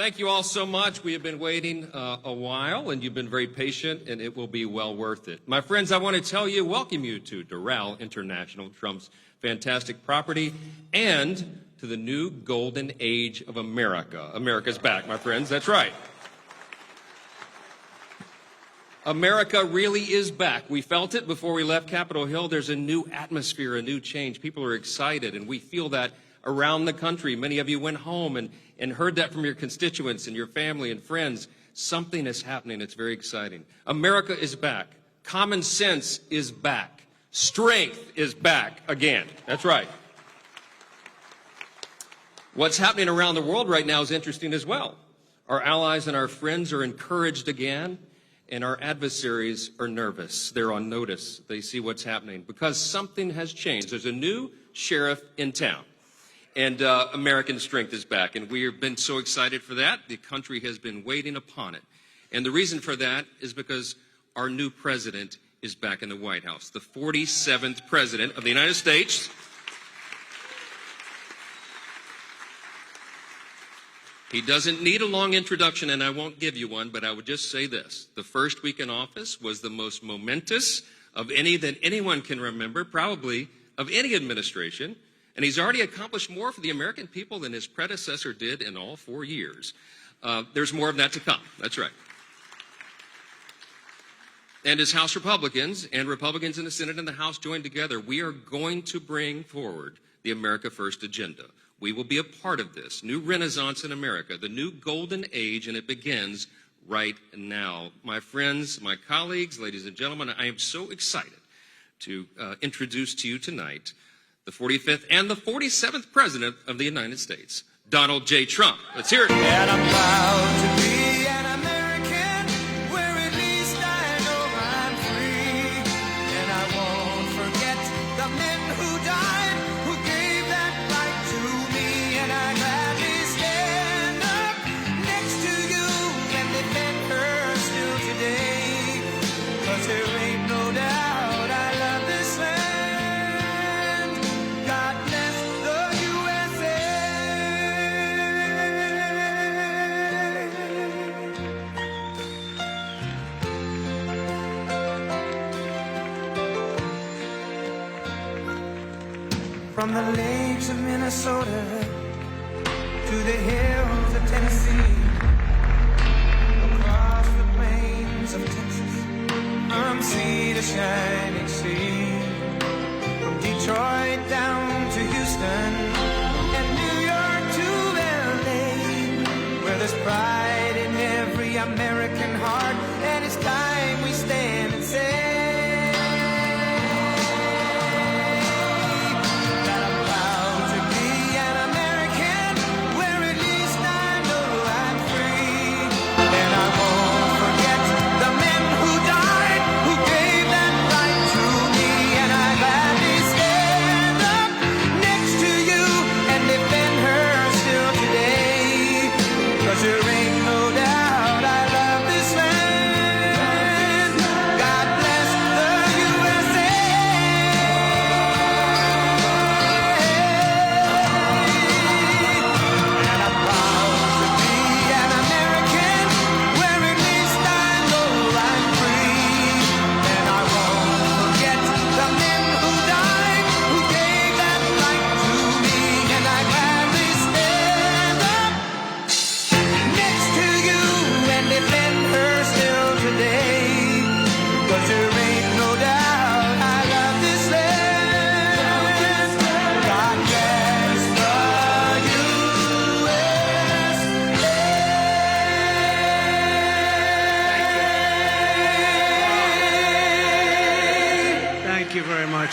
Thank you all so much. We have been waiting a while, and you've been very patient, and it will be well worth it. My friends, I want to welcome you to Doral International, Trump's fantastic property, and to the new golden age of America. America's back, my friends. That's right. America really is back. We felt it before we left Capitol Hill. There's a new atmosphere, a new change. People are excited, and we feel that around the country. Many of you went home and heard that from your constituents and your family and friends. Something is happening. It's very exciting. America is back. Common sense is back. Strength is back again. That's right. What's happening around the world right now is interesting as well. Our allies and our friends are encouraged again, and our adversaries are nervous. They're on notice. They see what's happening because something has changed. There's a new sheriff in town. And American strength is back, and we have been so excited for that. The country has been waiting upon it. And the reason for that is because our new president is back in the White House, the 47th president of the United States. He doesn't need a long introduction, and I won't give you one, but I would just say this. The first week in office was the most momentous of any that anyone can remember, probably of any administration. And he's already accomplished more for the American people than his predecessor did in all 4 years. There's more of that to come. That's right. And as House Republicans and Republicans in the Senate and the House join together, we are going to bring forward the America First agenda. We will be a part of this new renaissance in America, the new golden age, and it begins right now. My friends, my colleagues, ladies and gentlemen, I am so excited to introduce to you tonight the 45th and the 47th President of the United States, Donald J. Trump. Let's hear it. And I'm proud to be an American, where at least I know I'm free. And I won't forget the men who died, who gave that right to me. And I gladly stand up next to you and defend her still today. 'Cause there ain't no doubt I love this land. From the lakes of Minnesota to the hills of Tennessee, across the plains of Texas, from sea to shining sea, from Detroit down to Houston and New York to LA, where there's pride in every American heart, and it's time we stand and say,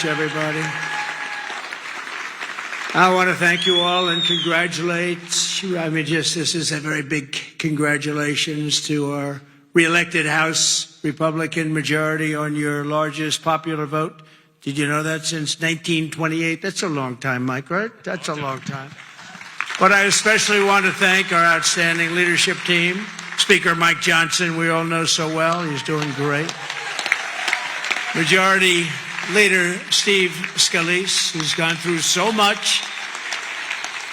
everybody. I want to thank you all and congratulate. This is a very big congratulations to our re-elected House Republican majority on your largest popular vote. Did you know that? Since 1928? That's a long time, Mike, right? That's a long time. But I especially want to thank our outstanding leadership team. Speaker Mike Johnson, we all know so well. He's doing great. Majority Leader Steve Scalise, who's gone through so much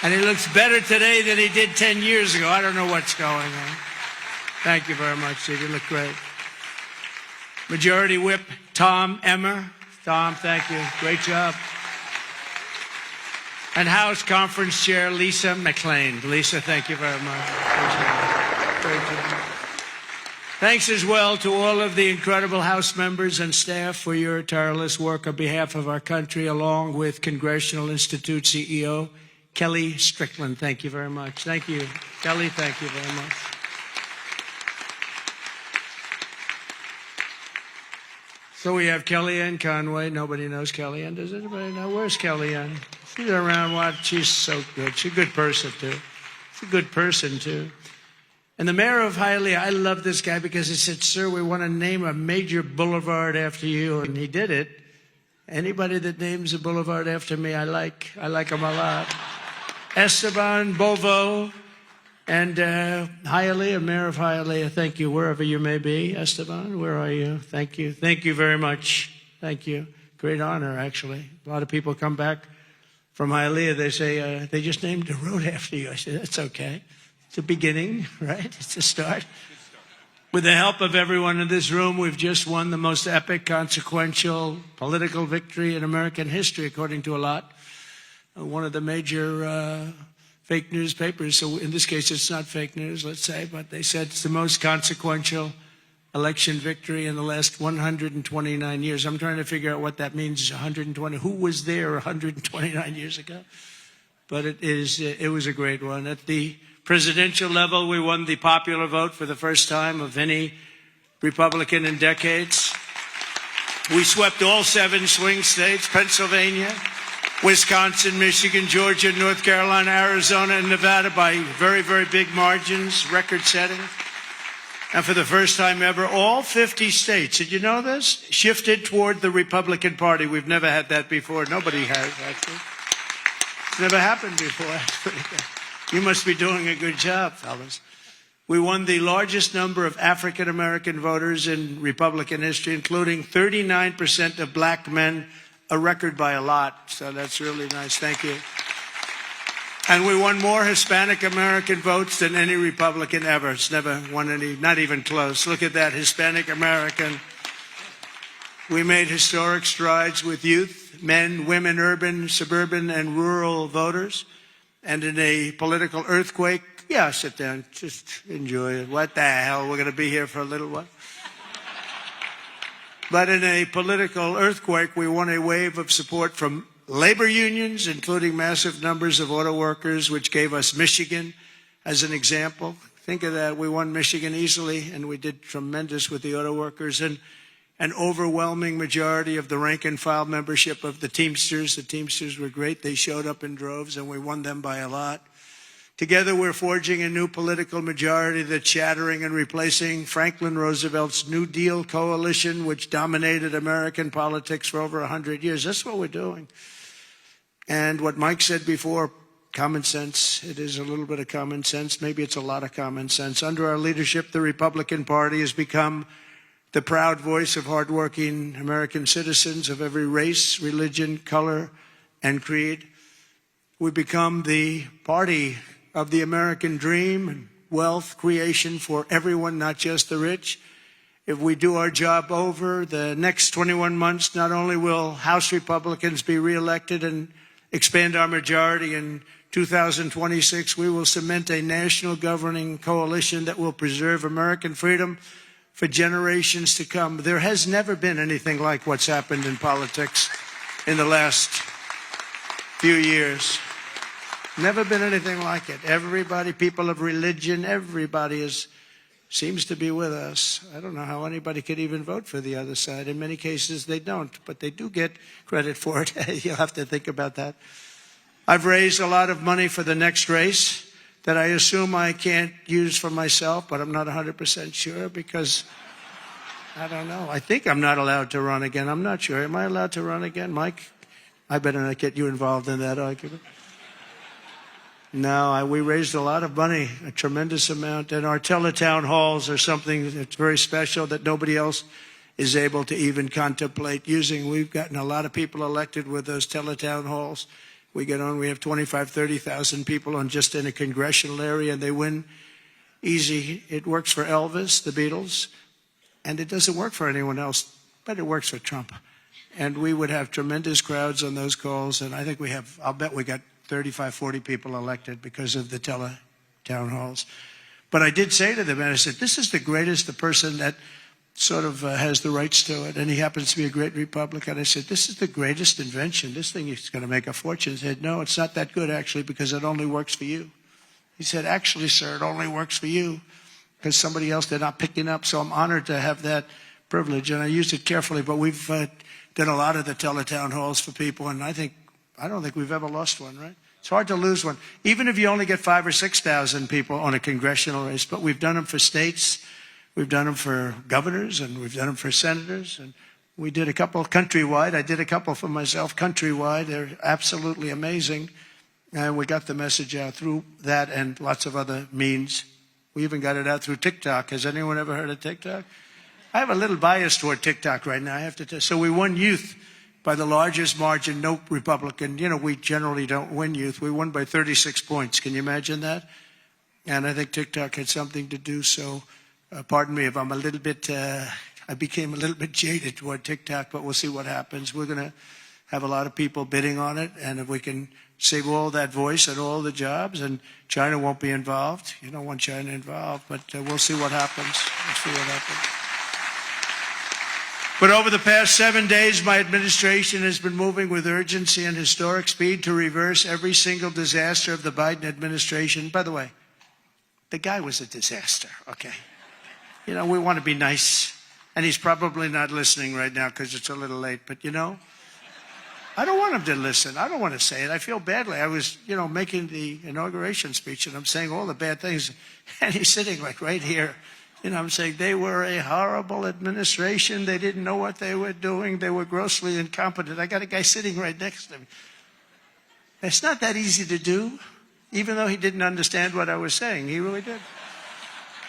And he looks better today than he did 10 years ago. I don't know what's going on. Thank you very much, Steve. You look great. Majority Whip Tom Emmer. Tom, thank you. Great job. And House Conference Chair Lisa McLean. Lisa, thank you very much. Great job. Thanks as well to all of the incredible House members and staff for your tireless work on behalf of our country, along with Congressional Institute CEO Kelly Strickland. Thank you very much. Thank you. Kelly, thank you very much. So we have Kellyanne Conway. Nobody knows Kellyanne. Does anybody know? Where's Kellyanne? She's around. What? She's so good. She's a good person, too. She's a good person, too. And the mayor of Hialeah, I love this guy because he said, sir, we want to name a major boulevard after you. And he did it. Anybody that names a boulevard after me, I like him a lot. Esteban Bovo and Hialeah, mayor of Hialeah, thank you, wherever you may be. Esteban, where are you? Thank you. Thank you very much. Thank you. Great honor, actually. A lot of people come back from Hialeah. They say, they just named a road after you. I said, that's okay. It's a beginning, right? It's a start. With the help of everyone in this room, we've just won the most epic, consequential political victory in American history, according to a lot. One of the major fake newspapers, so in this case it's not fake news, let's say, but they said it's the most consequential election victory in the last 129 years. I'm trying to figure out what that means, 120. Who was there 129 years ago? But it was a great one. At the presidential level, we won the popular vote for the first time of any Republican in decades. We swept all 7 swing states, Pennsylvania, Wisconsin, Michigan, Georgia, North Carolina, Arizona, and Nevada by very, very big margins, record-setting. And for the first time ever, all 50 states, did you know this? Shifted toward the Republican Party. We've never had that before. Nobody has, actually. It's never happened before. That's pretty good. You must be doing a good job, fellas. We won the largest number of African-American voters in Republican history, including 39% of black men, a record by a lot. So that's really nice. Thank you. And we won more Hispanic-American votes than any Republican ever. It's never won any, not even close. Look at that, Hispanic-American. We made historic strides with youth, men, women, urban, suburban, and rural voters. And in a political earthquake, yeah, sit down, just enjoy it. What the hell, we're going to be here for a little while. But in a political earthquake, we won a wave of support from labor unions, including massive numbers of auto workers, which gave us Michigan as an example. Think of that. We won Michigan easily, and we did tremendous with the auto workers. And an overwhelming majority of the rank-and-file membership of the Teamsters. The Teamsters were great. They showed up in droves, and we won them by a lot. Together, we're forging a new political majority that's shattering and replacing Franklin Roosevelt's New Deal coalition, which dominated American politics for over 100 years. That's what we're doing. And what Mike said before, common sense. It is a little bit of common sense. Maybe it's a lot of common sense. Under our leadership, the Republican Party has become the proud voice of hardworking American citizens of every race, religion, color, and creed. We've become the party of the American dream and wealth creation for everyone, not just the rich. If we do our job over the next 21 months, not only will House Republicans be reelected and expand our majority in 2026, we will cement a national governing coalition that will preserve American freedom for generations to come. There has never been anything like what's happened in politics in the last few years. Never been anything like it. Everybody, people of religion, everybody seems to be with us. I don't know how anybody could even vote for the other side. In many cases, they don't, but they do get credit for it. You'll have to think about that. I've raised a lot of money for the next race that I assume I can't use for myself, but I'm not 100% sure because I don't know. I think I'm not allowed to run again. I'm not sure. Am I allowed to run again, Mike? I better not get you involved in that argument. No, we raised a lot of money, a tremendous amount, and our teletown halls are something that's very special that nobody else is able to even contemplate using. We've gotten a lot of people elected with those teletown halls. We get on, we have 25, 30,000 people on just in a congressional area, and they win easy. It works for Elvis, the Beatles, and it doesn't work for anyone else, but it works for Trump. And we would have tremendous crowds on those calls, and I think I'll bet we got 35, 40 people elected because of the town halls. But I did say to them, and I said, this is the person that sort of has the rights to it, and he happens to be a great Republican. I said, this is the greatest invention. This thing is going to make a fortune. He said, no, it's not that good, actually, because it only works for you. He said, actually, sir, it only works for you because somebody else they're not picking up. So I'm honored to have that privilege, and I used it carefully. But we've done a lot of the teletown halls for people, and I don't think we've ever lost one, right? It's hard to lose one, even if you only get 5,000 or 6,000 people on a congressional race. But we've done them for states, we've done them for governors, and we've done them for senators. And we did a couple countrywide. I did a couple for myself countrywide. They're absolutely amazing. And we got the message out through that and lots of other means. We even got it out through TikTok. Has anyone ever heard of TikTok? I have a little bias toward TikTok right now, I have to tell you. So we won youth by the largest margin. No Republican, we generally don't win youth. We won by 36 points. Can you imagine that? And I think TikTok had something to do. So pardon me if I'm I became a little bit jaded toward TikTok, but we'll see what happens. We're going to have a lot of people bidding on it. And if we can save all that voice and all the jobs, and China won't be involved. You don't want China involved, but we'll see what happens. We'll see what happens. But over the past 7 days, my administration has been moving with urgency and historic speed to reverse every single disaster of the Biden administration. By the way, the guy was a disaster, okay? We want to be nice. And he's probably not listening right now because it's a little late. But, I don't want him to listen. I don't want to say it. I feel badly. I was, making the inauguration speech, and I'm saying all the bad things. And he's sitting like right here. I'm saying they were a horrible administration. They didn't know what they were doing. They were grossly incompetent. I got a guy sitting right next to me. It's not that easy to do, even though he didn't understand what I was saying. He really did.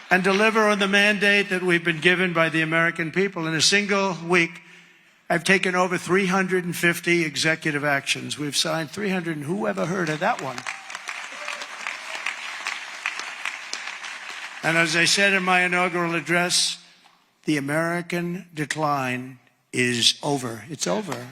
And deliver on the mandate that we've been given by the American people. In a single week, I've taken over 350 executive actions. We've signed 300, and who ever heard of that one? And as I said in my inaugural address, the American decline is over. It's over.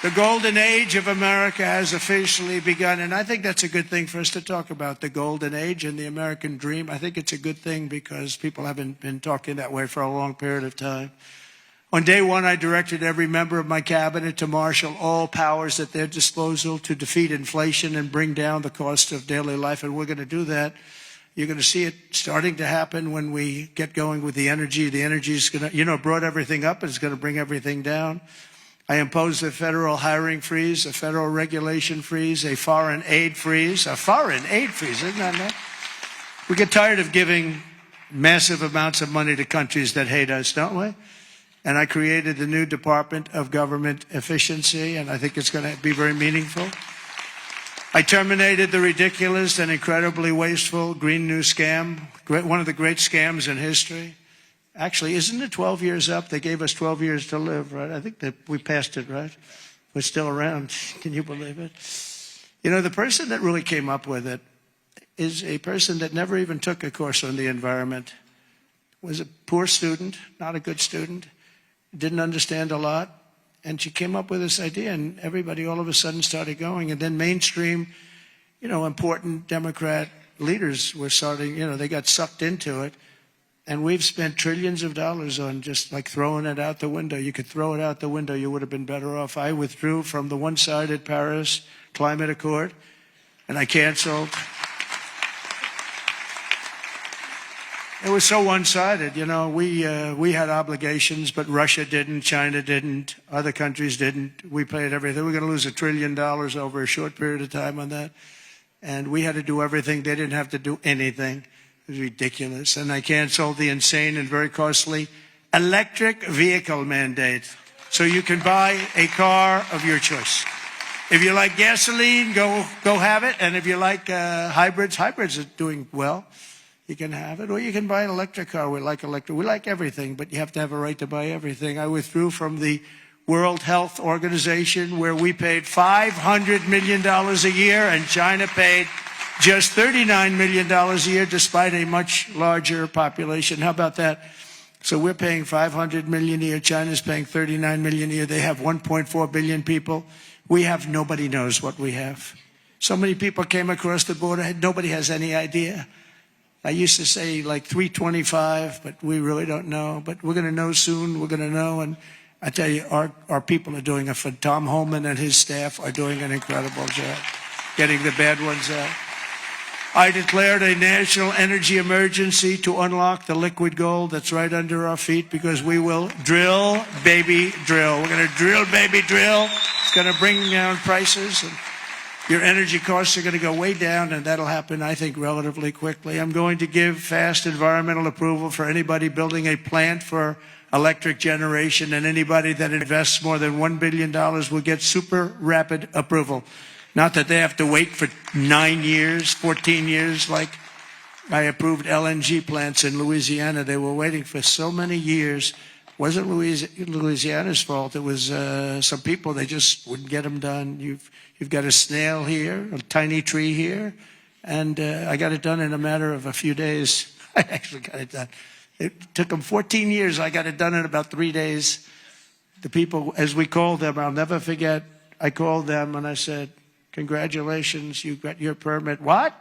The golden age of America has officially begun, and I think that's a good thing for us to talk about, the golden age and the American dream. I think it's a good thing because people haven't been talking that way for a long period of time. On day one, I directed every member of my cabinet to marshal all powers at their disposal to defeat inflation and bring down the cost of daily life, and we're going to do that. You're going to see it starting to happen when we get going with the energy. The energy is going to, brought everything up, and it's going to bring everything down. I imposed a federal hiring freeze, a federal regulation freeze, a foreign aid freeze. A foreign aid freeze, isn't that nice? We get tired of giving massive amounts of money to countries that hate us, don't we? And I created the new Department of Government Efficiency, and I think it's going to be very meaningful. I terminated the ridiculous and incredibly wasteful Green New Scam, one of the great scams in history. Actually, isn't it 12 years up? They gave us 12 years to live, right? I think that we passed it, right? We're still around. Can you believe it? The person that really came up with it is a person that never even took a course on the environment, was a poor student, not a good student, didn't understand a lot, and she came up with this idea, and everybody all of a sudden started going. And then mainstream, important Democrat leaders were starting, they got sucked into it. And we've spent trillions of dollars on just like throwing it out the window. You could throw it out the window, you would have been better off. I withdrew from the one-sided Paris Climate Accord, and I canceled. It was so one-sided, we had obligations, but Russia didn't, China didn't, other countries didn't. We paid everything. We're going to lose $1 trillion over a short period of time on that. And we had to do everything. They didn't have to do anything. It was ridiculous. And I canceled the insane and very costly electric vehicle mandate. So you can buy a car of your choice. If you like gasoline, go have it. And if you like hybrids are doing well. You can have it, or you can buy an electric car. We like everything, but you have to have a right to buy everything. I withdrew from the World Health Organization, where we paid $500 million a year and China paid just $39 million a year, despite a much larger population. How about that? So we're paying $500 million a year. China's paying $39 million a year. They have 1.4 billion people. We have, nobody knows what we have. So many people came across the border. Nobody has any idea. I used to say like 325, but we really don't know. But we're going to know soon. We're going to know. And I tell you, our people are doing Tom Holman and his staff are doing an incredible job getting the bad ones out. I declared a national energy emergency to unlock the liquid gold that's right under our feet, because we will drill, baby, drill. We're going to drill, baby, drill. It's going to bring down prices, and your energy costs are going to go way down, and that'll happen, I think, relatively quickly. I'm going to give fast environmental approval for anybody building a plant for electric generation, and anybody that invests more than $1 billion will get super rapid approval. Not that they have to wait for 9 years, 14 years, like I approved LNG plants in Louisiana. They were waiting for so many years. It wasn't Louisiana's fault. It was some people, they just wouldn't get them done. You've got a snail here, a tiny tree here, and I got it done in a matter of a few days. I actually got it done. It took them 14 years. I got it done in about 3 days. The people, as we called them, I'll never forget, I called them and I said, congratulations, you got your permit. What?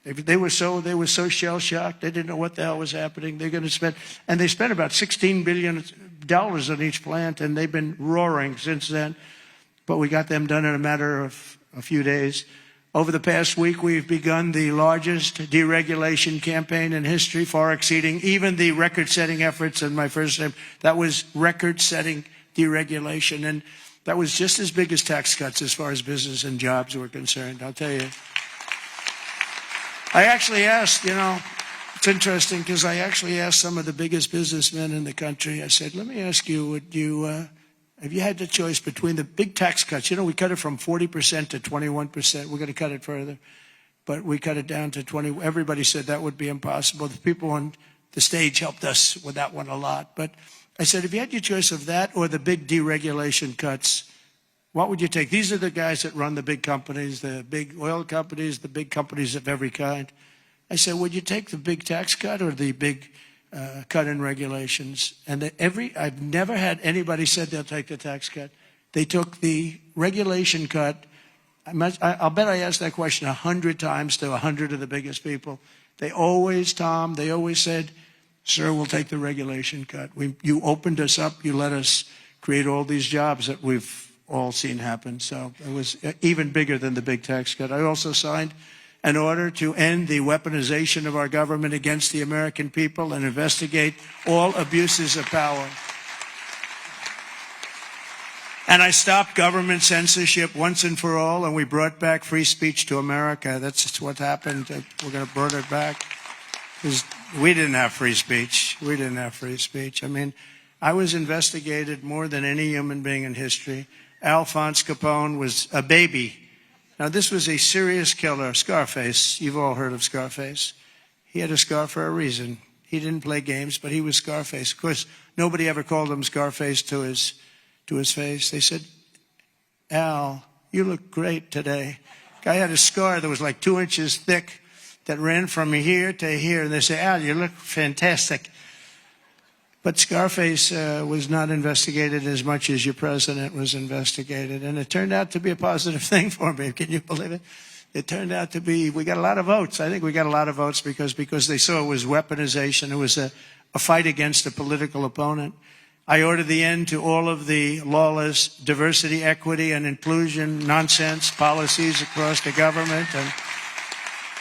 They were so shell-shocked. They didn't know what the hell was happening. They're going to spend, and they spent about $16 billion on each plant, and they've been roaring since then. But we got them done in a matter of a few days. Over the past week, we've begun the largest deregulation campaign in history, far exceeding even the record-setting efforts in my first name. That was record-setting deregulation, and that was just as big as tax cuts as far as business and jobs were concerned, I'll tell you. I actually asked, it's interesting because I actually asked some of the biggest businessmen in the country, I said, let me ask you, have you had the choice between the big tax cuts? We cut it from 40% to 21%. We're going to cut it further. But we cut it down to 20. Everybody said that would be impossible. The people on the stage helped us with that one a lot. But I said, if you had your choice of that or the big deregulation cuts, what would you take? These are the guys that run the big companies, the big oil companies, the big companies of every kind. I said, would you take the big tax cut or the big cut in regulations? And I've never had anybody said they'll take the tax cut. They took the regulation cut. I'll bet I asked that question 100 times to 100 of the biggest people. They always said, sir, we'll take the regulation cut. You opened us up. You let us create all these jobs that we've all seen happen. So it was even bigger than the big tax cut. I also signed an order to end the weaponization of our government against the American people and investigate all abuses of power. And I stopped government censorship once and for all, and we brought back free speech to America. That's what happened. We're going to bring it back. We didn't have free speech. We didn't have free speech. I mean, I was investigated more than any human being in history. Alphonse Capone was a baby. Now, this was a serious killer, Scarface. You've all heard of Scarface. He had a scar for a reason. He didn't play games, but he was Scarface. Of course, nobody ever called him Scarface to his face. They said, Al, you look great today. Guy had a scar that was like 2 inches thick that ran from here to here. And they say, Al, you look fantastic. But Scarface was not investigated as much as your president was investigated. And it turned out to be a positive thing for me. Can you believe it? It turned out to be, we got a lot of votes. I think we got a lot of votes because they saw it was weaponization. It was a fight against a political opponent. I ordered the end to all of the lawless diversity, equity, and inclusion nonsense policies across the government and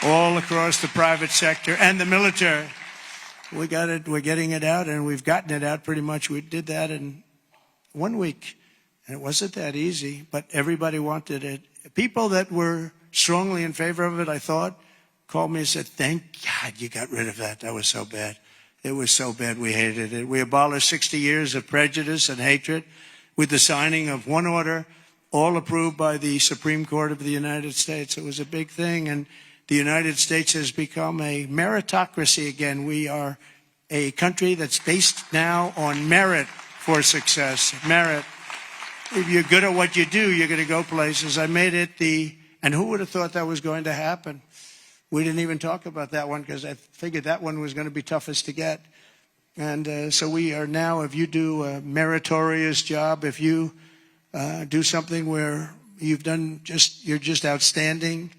all across the private sector and the military. We got it. We're getting it out, and we've gotten it out pretty much. We did that in 1 week, and it wasn't that easy, but everybody wanted it. People that were strongly in favor of it, I thought, called me and said, thank God you got rid of that. That was so bad. It was so bad we hated it. We abolished 60 years of prejudice and hatred with the signing of one order, all approved by the Supreme Court of the United States. It was a big thing, and the United States has become a meritocracy again. We are a country that's based now on merit for success. Merit. If you're good at what you do, you're going to go places. I made it and who would have thought that was going to happen? We didn't even talk about that one because I figured that one was going to be toughest to get. And so we are now, if you do a meritorious job, if you do something where you're just outstanding,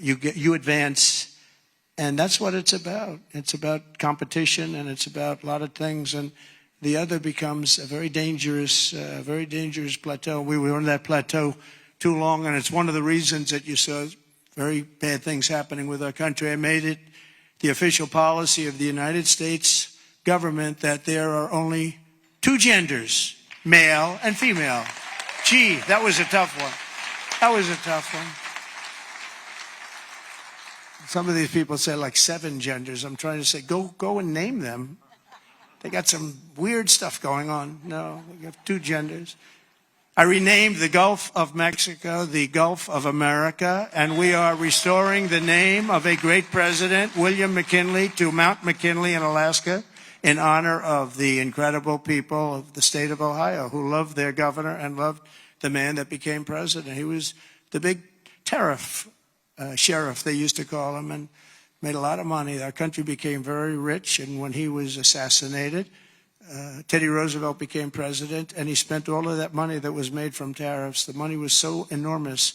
you advance. And that's what it's about. It's about competition, and it's about a lot of things. And the other becomes a very dangerous plateau. We were on that plateau too long, and it's one of the reasons that you saw very bad things happening with our country. I made it the official policy of the United States government that there are only two genders, male and female. Gee, that was a tough one. That was a tough one. Some of these people say like 7 genders. I'm trying to say, go and name them. They got some weird stuff going on. No, we have 2 genders. I renamed the Gulf of Mexico the Gulf of America, and we are restoring the name of a great president, William McKinley, to Mount McKinley in Alaska in honor of the incredible people of the state of Ohio who loved their governor and loved the man that became president. He was the big tariff sheriff, they used to call him, and made a lot of money. Our country became very rich, and when he was assassinated, Teddy Roosevelt became president, and he spent all of that money that was made from tariffs. The money was so enormous,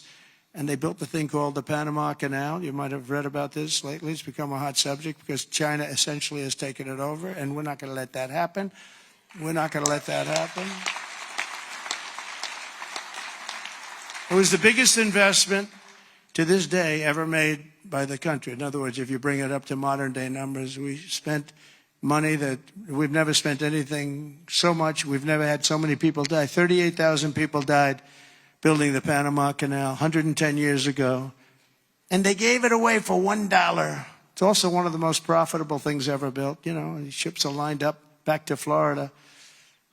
and they built the thing called the Panama Canal. You might have read about this lately. It's become a hot subject because China essentially has taken it over, and we're not going to let that happen. We're not going to let that happen. It was the biggest investment to this day ever made by the country. In other words, if you bring it up to modern day numbers, we spent money that we've never spent anything so much. We've never had so many people die. 38,000 people died building the Panama Canal 110 years ago. And they gave it away for $1. It's also one of the most profitable things ever built. You know, the ships are lined up back to Florida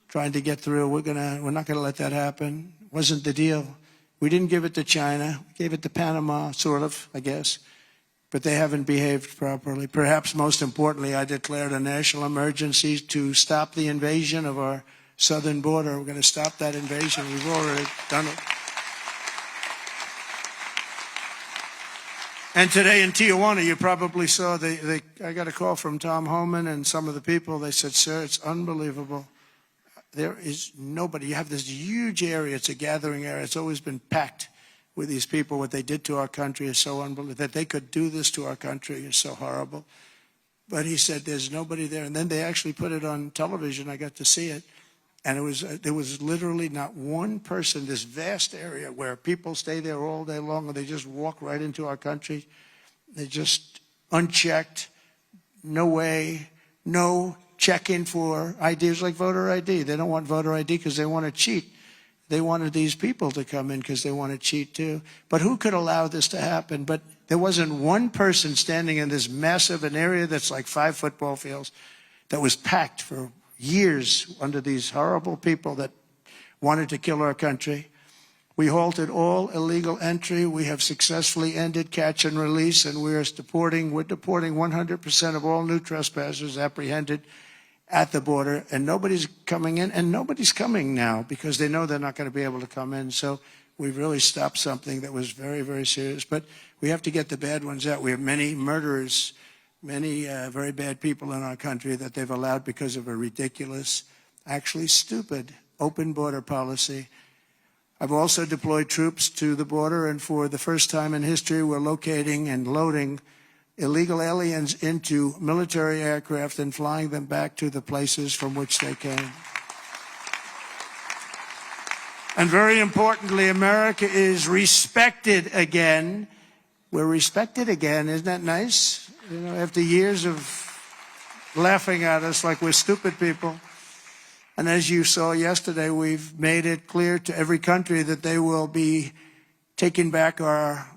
trying to get through. We're not going to let that happen. Wasn't the deal. We didn't give it to China. We gave it to Panama, sort of, I guess. But they haven't behaved properly. Perhaps most importantly, I declared a national emergency to stop the invasion of our southern border. We're going to stop that invasion. We've already done it. And today in Tijuana, you probably saw, I got a call from Tom Homan and some of the people. They said, sir, it's unbelievable. There is nobody. You have this huge area. It's a gathering area. It's always been packed with these people. What they did to our country is so unbelievable. That they could do this to our country is so horrible. But he said there's nobody there. And then they actually put it on television. I got to see it. And there was literally not one person, this vast area where people stay there all day long and they just walk right into our country. They just unchecked, no way, no check-in for IDs like voter ID. They don't want voter ID because they want to cheat. They wanted these people to come in because they want to cheat too. But who could allow this to happen? But there wasn't one person standing in this massive an area that's like 5 football fields that was packed for years under these horrible people that wanted to kill our country. We halted all illegal entry. We have successfully ended catch and release, and we're deporting 100% of all new trespassers apprehended at the border, and nobody's coming in, and nobody's coming now because they know they're not going to be able to come in. So we've really stopped something that was very, very serious. But we have to get the bad ones out. We have many murderers, many very bad people in our country that they've allowed because of a ridiculous, actually stupid, open border policy. I've also deployed troops to the border, and for the first time in history, we're locating and loading illegal aliens into military aircraft and flying them back to the places from which they came. And very importantly, America is respected again. We're respected again. Isn't that nice? You know, after years of laughing at us like we're stupid people. And as you saw yesterday, we've made it clear to every country that they will be taking back our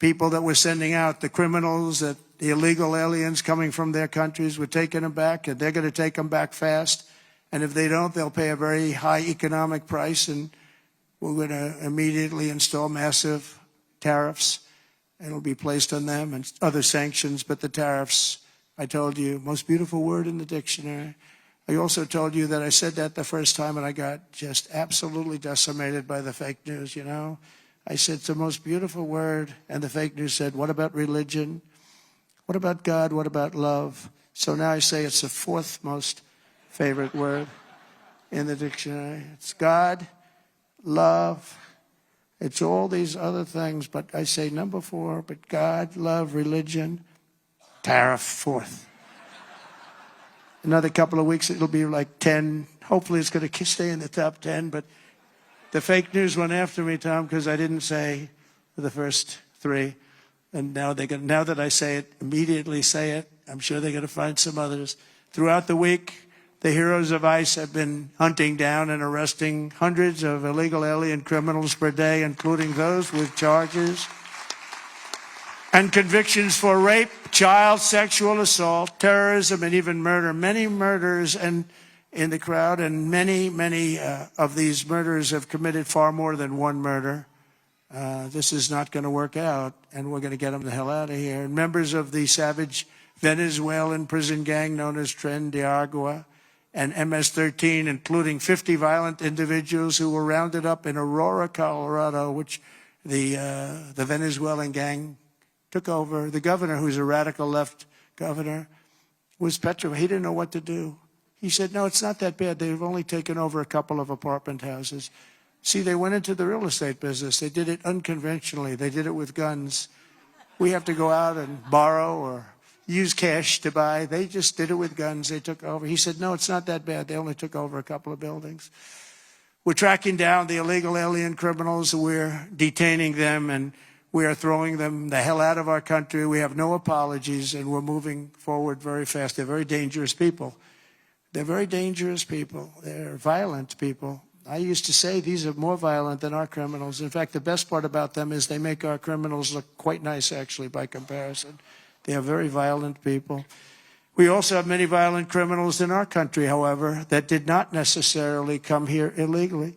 people that we're sending out, the criminals, the illegal aliens coming from their countries. We're taking them back, and they're going to take them back fast. And if they don't, they'll pay a very high economic price, and we're going to immediately install massive tariffs. It'll be placed on them and other sanctions, but the tariffs, I told you, most beautiful word in the dictionary. I also told you that I said that the first time and I got just absolutely decimated by the fake news, you know. I said it's the most beautiful word, and the fake news said, what about religion? What about God? What about love? So now I say it's the fourth most favorite word in the dictionary. It's God, love, it's all these other things, but I say number 4, but God, love, religion, tariff, fourth. Another couple of weeks, it'll be like 10. Hopefully it's going to stay in the top 10, but the fake news went after me, Tom, because I didn't say the first 3. And now now that I say it, immediately say it. I'm sure they're going to find some others. Throughout the week, the heroes of ICE have been hunting down and arresting hundreds of illegal alien criminals per day, including those with charges and convictions for rape, child sexual assault, terrorism, and even murder. Many murders in the crowd, and many of these murderers have committed far more than one murder. This is not going to work out, and we're going to get them the hell out of here. And members of the savage Venezuelan prison gang known as Tren de Aragua and MS-13, including 50 violent individuals who were rounded up in Aurora, Colorado, which the Venezuelan gang took over. The governor, who's a radical left governor, was petrified. He didn't know what to do. He said, no, it's not that bad. They've only taken over a couple of apartment houses. See, they went into the real estate business. They did it unconventionally. They did it with guns. We have to go out and borrow or use cash to buy. They just did it with guns. They took over. He said, no, it's not that bad. They only took over a couple of buildings. We're tracking down the illegal alien criminals. We're detaining them, and we are throwing them the hell out of our country. We have no apologies, and we're moving forward very fast. They're very dangerous people. They're very dangerous people. They're violent people. I used to say these are more violent than our criminals. In fact, the best part about them is they make our criminals look quite nice, actually, by comparison. They are very violent people. We also have many violent criminals in our country, however, that did not necessarily come here illegally,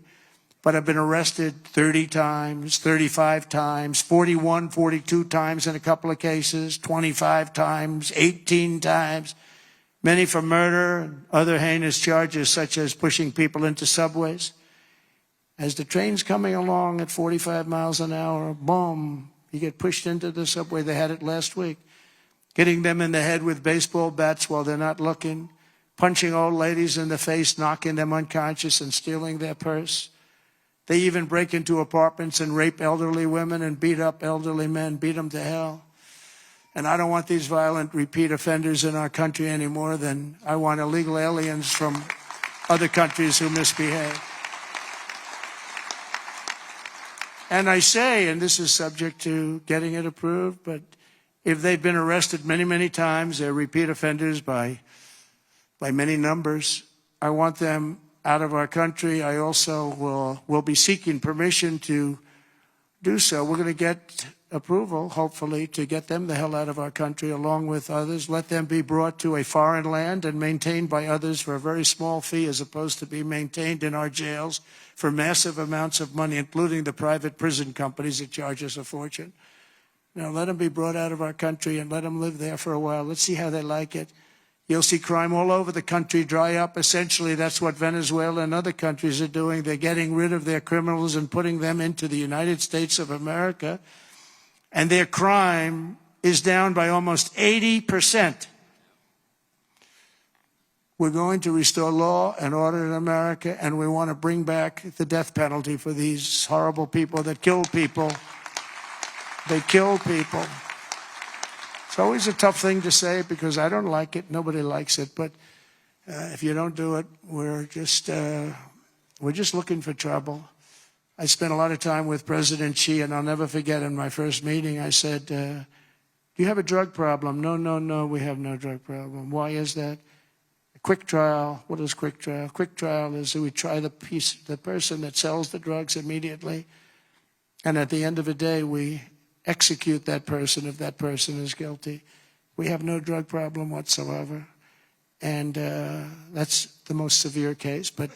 but have been arrested 30 times, 35 times, 41, 42 times in a couple of cases, 25 times, 18 times, many for murder and other heinous charges such as pushing people into subways. As the train's coming along at 45 miles an hour, boom, you get pushed into the subway. They had it last week. Hitting them in the head with baseball bats while they're not looking, punching old ladies in the face, knocking them unconscious and stealing their purse. They even break into apartments and rape elderly women and beat up elderly men, beat them to hell. And I don't want these violent repeat offenders in our country any more than I want illegal aliens from other countries who misbehave. And I say, and this is subject to getting it approved, but if they've been arrested many, many times, they're repeat offenders by many numbers, I want them out of our country. I also will be seeking permission to do so. We're going to get approval, hopefully, to get them the hell out of our country along with others. Let them be brought to a foreign land and maintained by others for a very small fee, as opposed to be maintained in our jails for massive amounts of money, including the private prison companies that charge us a fortune. Now, let them be brought out of our country and let them live there for a while. Let's see how they like it. You'll see crime all over the country dry up. Essentially, that's what Venezuela and other countries are doing. They're getting rid of their criminals and putting them into the United States of America. And their crime is down by almost 80%. We're going to restore law and order in America, and we want to bring back the death penalty for these horrible people that kill people. They kill people. It's always a tough thing to say because I don't like it. Nobody likes it. But if you don't do it, we're just looking for trouble. I spent a lot of time with President Xi, and I'll never forget in my first meeting, I said, do you have a drug problem? No, we have no drug problem. Why is that? A quick trial. What is quick trial? Quick trial is we try the person that sells the drugs immediately, and at the end of the day, we execute that person if that person is guilty. We have no drug problem whatsoever, and that's the most severe case. But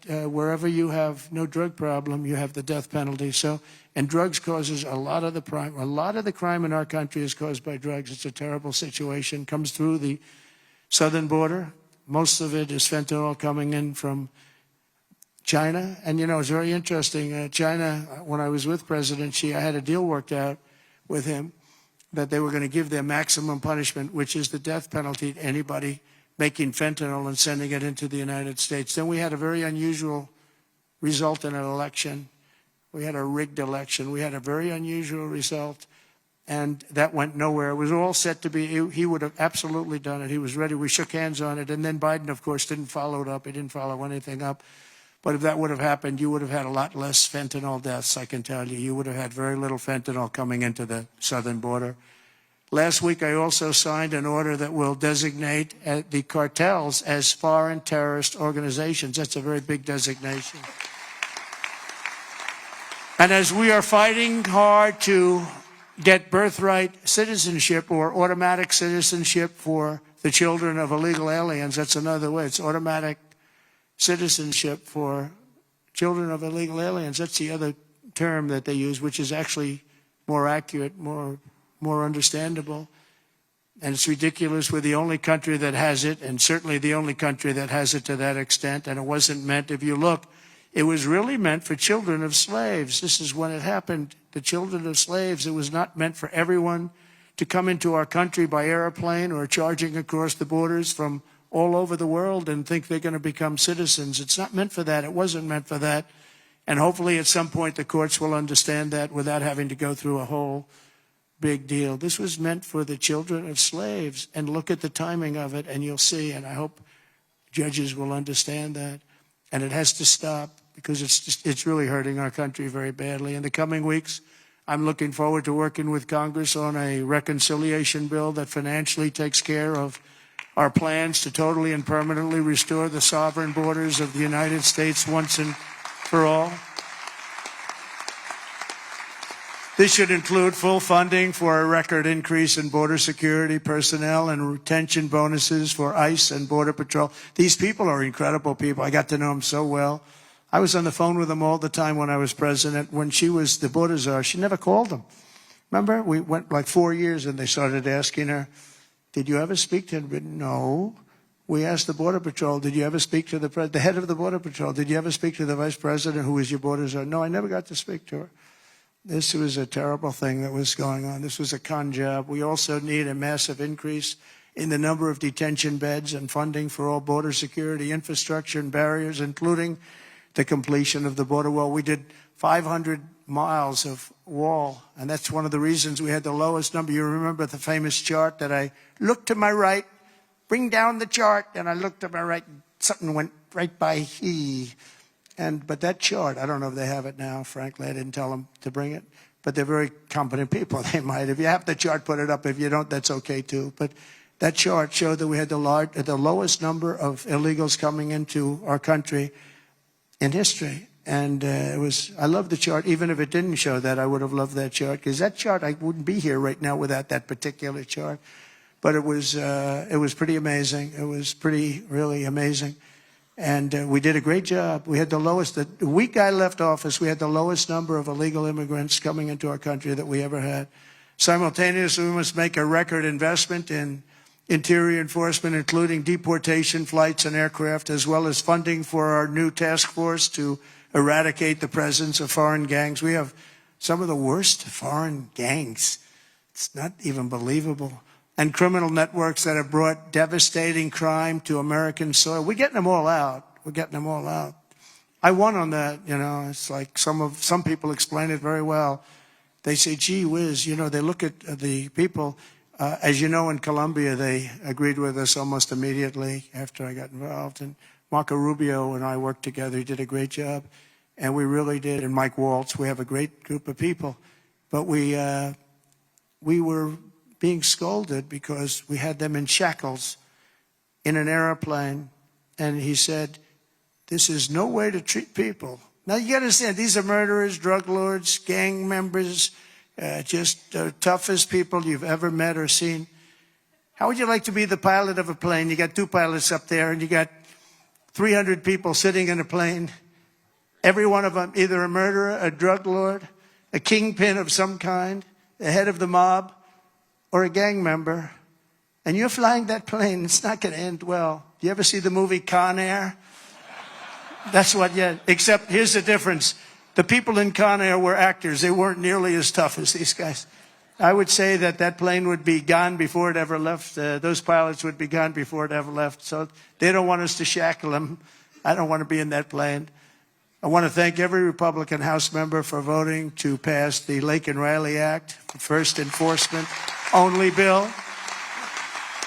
wherever you have no drug problem, you have the death penalty. So, and drugs causes a lot of the crime. A lot of the crime in our country is caused by drugs. It's a terrible situation. Comes through the southern border, Most of it is fentanyl coming in from China. And, you know, it's very interesting. China, when I was with President Xi, I had a deal worked out with him that they were going to give their maximum punishment, which is the death penalty, to anybody making fentanyl and sending it into the United States. Then we had a very unusual result in an election. We had a rigged election. We had a very unusual result, and that went nowhere. It was all set to be, he would have absolutely done it. He was ready. We shook hands on it, and then Biden, of course, didn't follow it up. He didn't follow anything up. But if that would have happened, you would have had a lot less fentanyl deaths, I can tell you. You would have had very little fentanyl coming into the southern border. Last week, I also signed an order that will designate the cartels as foreign terrorist organizations. That's a very big designation. And as we are fighting hard to get birthright citizenship or automatic citizenship for the children of illegal aliens, that's another way. It's automatic citizenship for children of illegal aliens. That's the other term that they use, which is actually more accurate, more understandable. And it's ridiculous. We're the only country that has it, and certainly the only country that has it to that extent. And it wasn't meant, if you look, it was really meant for children of slaves. This is when it happened. The children of slaves. It was not meant for everyone to come into our country by airplane or charging across the borders from all over the world and think they're going to become citizens. It's not meant for that. It wasn't meant for that. And hopefully at some point the courts will understand that without having to go through a whole big deal. This was meant for the children of slaves. And look at the timing of it and you'll see. And I hope judges will understand that. And it has to stop, because it's really hurting our country very badly. In the coming weeks, I'm looking forward to working with Congress on a reconciliation bill that financially takes care of our plans to totally and permanently restore the sovereign borders of the United States once and for all. This should include full funding for a record increase in border security personnel and retention bonuses for ICE and Border Patrol. These people are incredible people. I got to know them so well. I was on the phone with them all the time when I was president. When she was the border czar, she never called them. Remember? We went like 4 years and they started asking her, did you ever speak to him? No. We asked the Border Patrol, did you ever speak to the head of the Border Patrol? Did you ever speak to the vice president who was your border czar? No, I never got to speak to her. This was a terrible thing that was going on. This was a con job. We also need a massive increase in the number of detention beds and funding for all border security infrastructure and barriers, including the completion of the border wall. We did 500 miles of wall, and that's one of the reasons we had the lowest number. You remember the famous chart that I looked to my right, bring down the chart, and I looked to my right, something went right by he. But that chart, I don't know if they have it now, frankly. I didn't tell them to bring it. But they're very competent people. They might. If you have the chart, put it up. If you don't, that's okay too. But that chart showed that we had the lowest number of illegals coming into our country in history. And I love the chart. Even if it didn't show that, I would have loved that chart. Because that chart, I wouldn't be here right now without that particular chart. But it was pretty amazing. It was really amazing. And we did a great job. We had the lowest, the week I left office, we had the lowest number of illegal immigrants coming into our country that we ever had. Simultaneously, we must make a record investment in interior enforcement, including deportation flights and aircraft, as well as funding for our new task force to eradicate the presence of foreign gangs. We have some of the worst foreign gangs. It's not even believable. And criminal networks that have brought devastating crime to American soil. We're getting them all out. We're getting them all out. I won on that, you know. It's like some people explain it very well. They say, gee whiz, you know, they look at the people. As you know, in Colombia, they agreed with us almost immediately after I got involved. And Marco Rubio and I worked together. He did a great job. And we really did. And Mike Waltz, we have a great group of people. But we were being scolded because we had them in shackles in an airplane. And he said, this is no way to treat people. Now, you got to understand, these are murderers, drug lords, gang members, just the toughest people you've ever met or seen. How would you like to be the pilot of a plane? You got 2 pilots up there, and you got 300 people sitting in a plane. Every one of them, either a murderer, a drug lord, a kingpin of some kind, the head of the mob, or a gang member, and you're flying that plane. It's not going to end well. You ever see the movie Con Air? That's what, yeah. Except here's the difference. The people in Con Air were actors. They weren't nearly as tough as these guys. I would say that plane would be gone before it ever left. Those pilots would be gone before it ever left. So they don't want us to shackle them. I don't want to be in that plane. I want to thank every Republican House member for voting to pass the Lake and Riley Act, the first enforcement only bill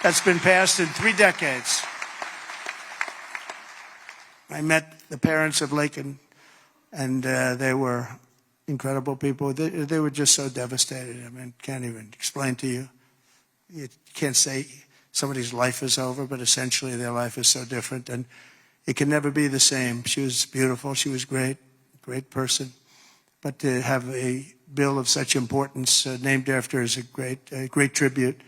that's been passed in 3 decades. I met the parents of Laken, and they were incredible people. They were just so devastated. I mean, can't even explain to you. You can't say somebody's life is over, but essentially their life is so different, and it can never be the same. She was beautiful. She was great person. But to have a bill of such importance named after her is a great tribute.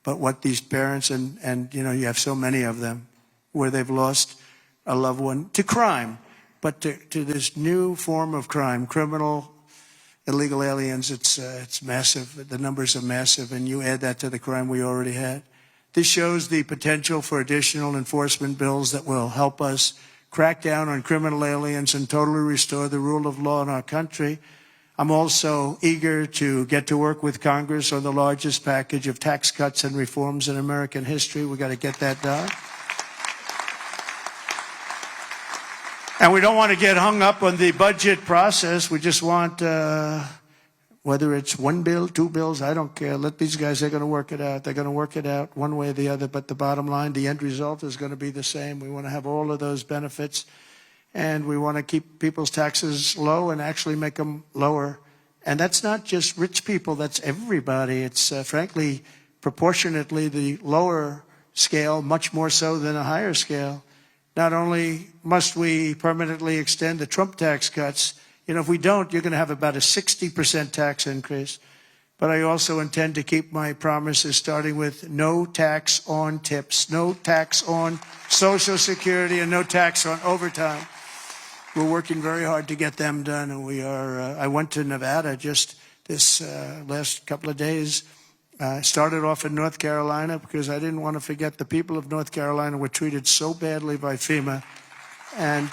But what these parents, and you know, you have so many of them, where they've lost a loved one to crime, but to this new form of crime, criminal, illegal aliens, it's massive. The numbers are massive, and you add that to the crime we already had. This shows the potential for additional enforcement bills that will help us crack down on criminal aliens and totally restore the rule of law in our country. I'm also eager to get to work with Congress on the largest package of tax cuts and reforms in American history. We've got to get that done. And we don't want to get hung up on the budget process. We just want, whether it's 1 bill, 2 bills, I don't care. Let these guys, they're going to work it out. They're going to work it out one way or the other. But the bottom line, the end result is going to be the same. We want to have all of those benefits. And we want to keep people's taxes low and actually make them lower. And that's not just rich people. That's everybody. It's, frankly, proportionately the lower scale, much more so than a higher scale. Not only must we permanently extend the Trump tax cuts, you know, if we don't, you're going to have about a 60% tax increase. But I also intend to keep my promises, starting with no tax on tips, no tax on Social Security, and no tax on overtime. We're working very hard to get them done, and we are. I went to Nevada just this last couple of days. I started off in North Carolina because I didn't want to forget the people of North Carolina were treated so badly by FEMA. And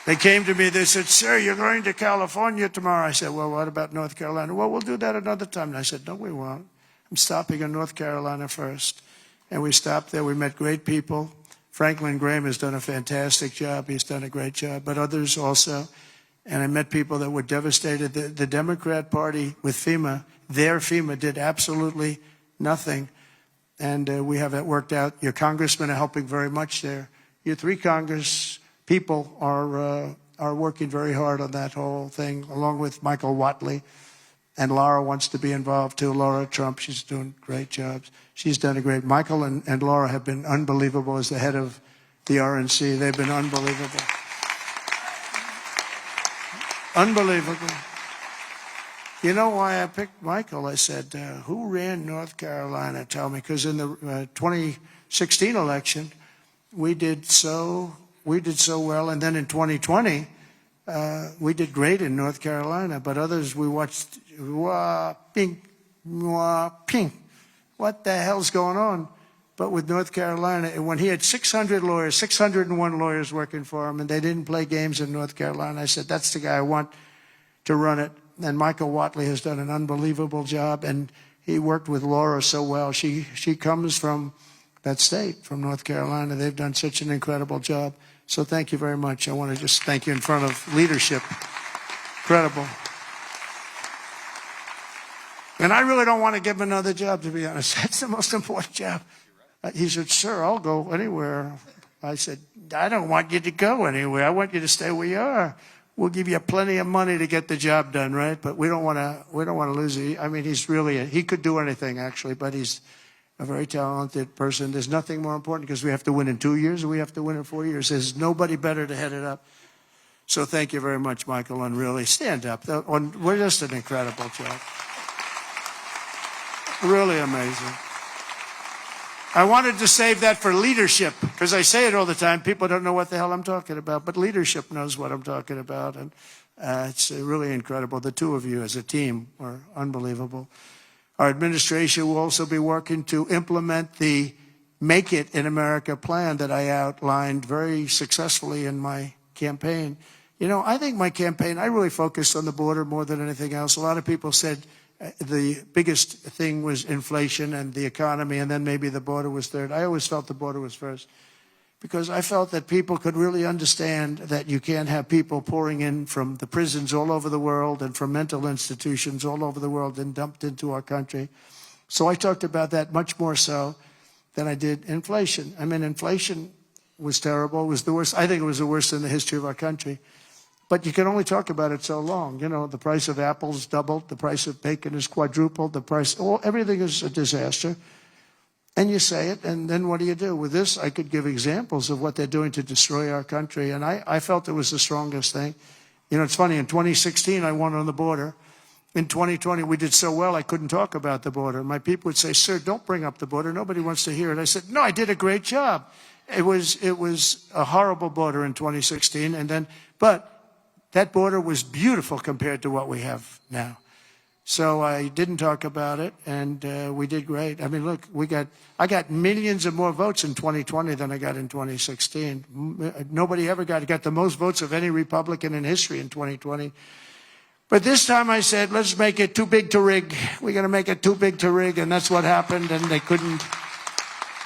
they came to me, they said, "Sir, you're going to California tomorrow." I said, "Well, what about North Carolina?" "Well, we'll do that another time." And I said, "No, we won't. I'm stopping in North Carolina first." And we stopped there. We met great people. Franklin Graham has done a fantastic job. He's done a great job, but others also. And I met people that were devastated. The Democrat Party with FEMA, their FEMA did absolutely nothing. And we have that worked out. Your congressmen are helping very much there. Your 3 Congress people are working very hard on that whole thing, along with Michael Whatley. And Laura wants to be involved too. Laura Trump, she's doing great jobs. She's done a great. Michael and Laura have been unbelievable as the head of the RNC. They've been unbelievable. Unbelievable. You know why I picked Michael? I said, who ran North Carolina? Tell me. Because in the 2016 election, we did so well. And then in 2020, we did great in North Carolina. But others, we watched, wah, ping, wah, ping. What the hell's going on? But with North Carolina, when he had 600 lawyers, 601 lawyers working for him, and they didn't play games in North Carolina, I said, that's the guy I want to run it. And Michael Whatley has done an unbelievable job, and he worked with Laura so well. She comes from that state, from North Carolina. They've done such an incredible job. So thank you very much. I want to just thank you in front of leadership. Incredible. And I really don't want to give him another job, to be honest. That's the most important job. He said, "Sir, I'll go anywhere." I said, "I don't want you to go anywhere. I want you to stay where you are. We'll give you plenty of money to get the job done, right? But we don't want to lose you." I mean, he could do anything, actually, but he's a very talented person. There's nothing more important because we have to win in 2 years or we have to win in 4 years. There's nobody better to head it up. So thank you very much, Michael, and really stand up. We're just an incredible job. Really amazing. I wanted to save that for leadership, because I say it all the time. People don't know what the hell I'm talking about, but leadership knows what I'm talking about, and it's really incredible. The 2 of you as a team are unbelievable. Our administration will also be working to implement the Make It in America plan that I outlined very successfully in my campaign. You know, I think my campaign, I really focused on the border more than anything else. A lot of people said the biggest thing was inflation and the economy, and then maybe the border was third. I always felt the border was first, because I felt that people could really understand that you can't have people pouring in from the prisons all over the world and from mental institutions all over the world and dumped into our country. So I talked about that much more so than I did inflation. I mean, inflation was terrible. It was the worst. I think it was the worst in the history of our country. But you can only talk about it so long. You know, the price of apples doubled, the price of bacon is quadrupled, the price, everything is a disaster. And you say it, and then what do you do? With this, I could give examples of what they're doing to destroy our country, and I felt it was the strongest thing. You know, it's funny, in 2016, I won on the border. In 2020, we did so well, I couldn't talk about the border. My people would say, sir, don't bring up the border. Nobody wants to hear it. I said, no, I did a great job. It was a horrible border in 2016, but that border was beautiful compared to what we have now. So I didn't talk about it, and we did great. I mean, look, I got millions of more votes in 2020 than I got in 2016. Nobody ever got the most votes of any Republican in history in 2020. But this time I said, let's make it too big to rig. We're going to make it too big to rig, and that's what happened, and they couldn't.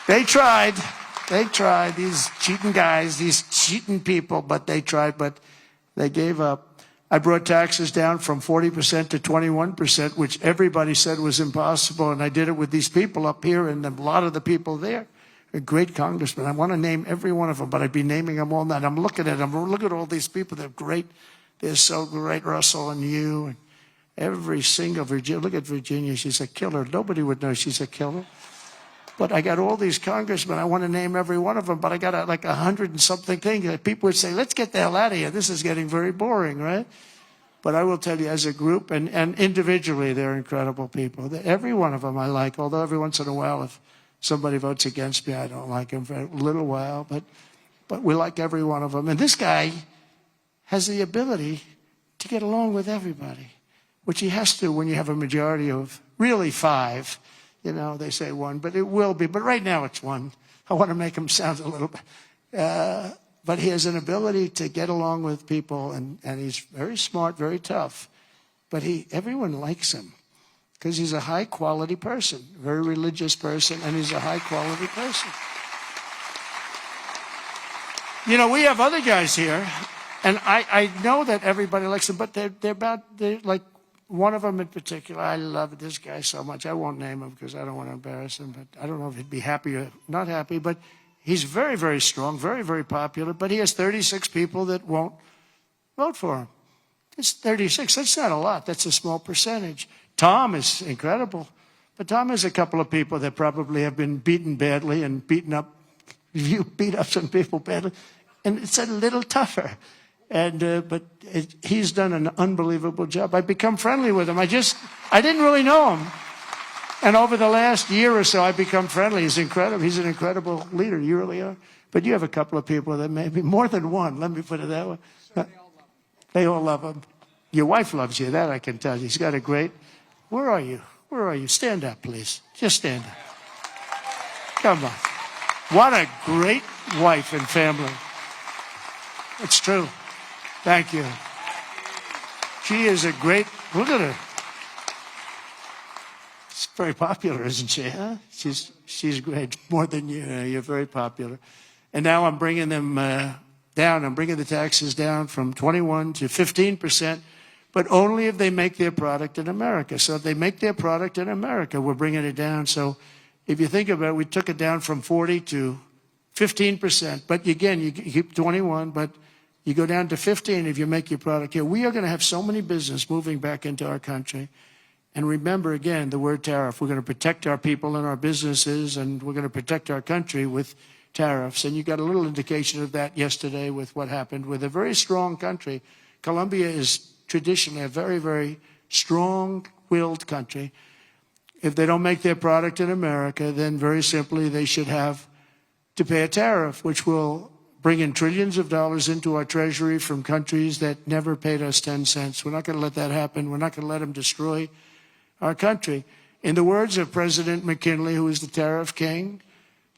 They tried, these cheating guys, these cheating people, but they tried, but they gave up. I brought taxes down from 40% to 21%, which everybody said was impossible, and I did it with these people up here and a lot of the people there. A great congressman. I want to name every one of them, but I'd be naming them all night. I'm looking at them. Look at all these people. They're great. They're so great, Russell and you, and every single Virginia. Look at Virginia. She's a killer. Nobody would know she's a killer. But I got all these congressmen. I want to name every one of them, but I got like 100 and something things that people would say, let's get the hell out of here. This is getting very boring, right? But I will tell you, as a group and individually, they're incredible people. Every one of them I like, although every once in a while, if somebody votes against me, I don't like him for a little while. But we like every one of them. And this guy has the ability to get along with everybody, which he has to when you have a majority of really 5. You know, they say 1, but it will be. But right now it's 1. I want to make him sound a little bit. But he has an ability to get along with people, and he's very smart, very tough. But everyone likes him because he's a high-quality person, very religious person, and he's a high-quality person. You know, we have other guys here, and I know that everybody likes them, but they're like one of them in particular. I love this guy so much. I won't name him because I don't want to embarrass him, but I don't know if he'd be happy or not happy, but he's very, very strong, very, very popular, but he has 36 people that won't vote for him. It's 36. That's not a lot. That's a small percentage. Tom is incredible, but Tom has a couple of people that probably have been beaten badly and beaten up. You beat up some people badly, and it's a little tougher. But he's done an unbelievable job. I've become friendly with him. I didn't really know him. And over the last year or so, I've become friendly. He's incredible. He's an incredible leader. You really are. But you have a couple of people that maybe more than one. Let me put it that way. They all love him. Your wife loves you. That I can tell you. He's got a great. Where are you? Where are you? Stand up, please. Just stand up. Come on. What a great wife and family. It's true. Thank you. She is a great. Look at her. She's very popular, isn't she? Huh? She's great. More than you. You're very popular. And now I'm bringing them down. I'm bringing the taxes down from 21 to 15%, but only if they make their product in America. So if they make their product in America, we're bringing it down. So if you think about it, we took it down from 40 to 15%. But again, you keep 21, but you go down to 15 if you make your product here. We are going to have so many business moving back into our country. And remember, again, the word tariff. We're going to protect our people and our businesses, and we're going to protect our country with tariffs. And you got a little indication of that yesterday with what happened with a very strong country. Colombia is traditionally a very, very strong-willed country. If they don't make their product in America, then very simply they should have to pay a tariff, which will bring in trillions of dollars into our treasury from countries that never paid us 10 cents. We're not going to let that happen. We're not going to let them destroy our country. In the words of President McKinley, who is the tariff king,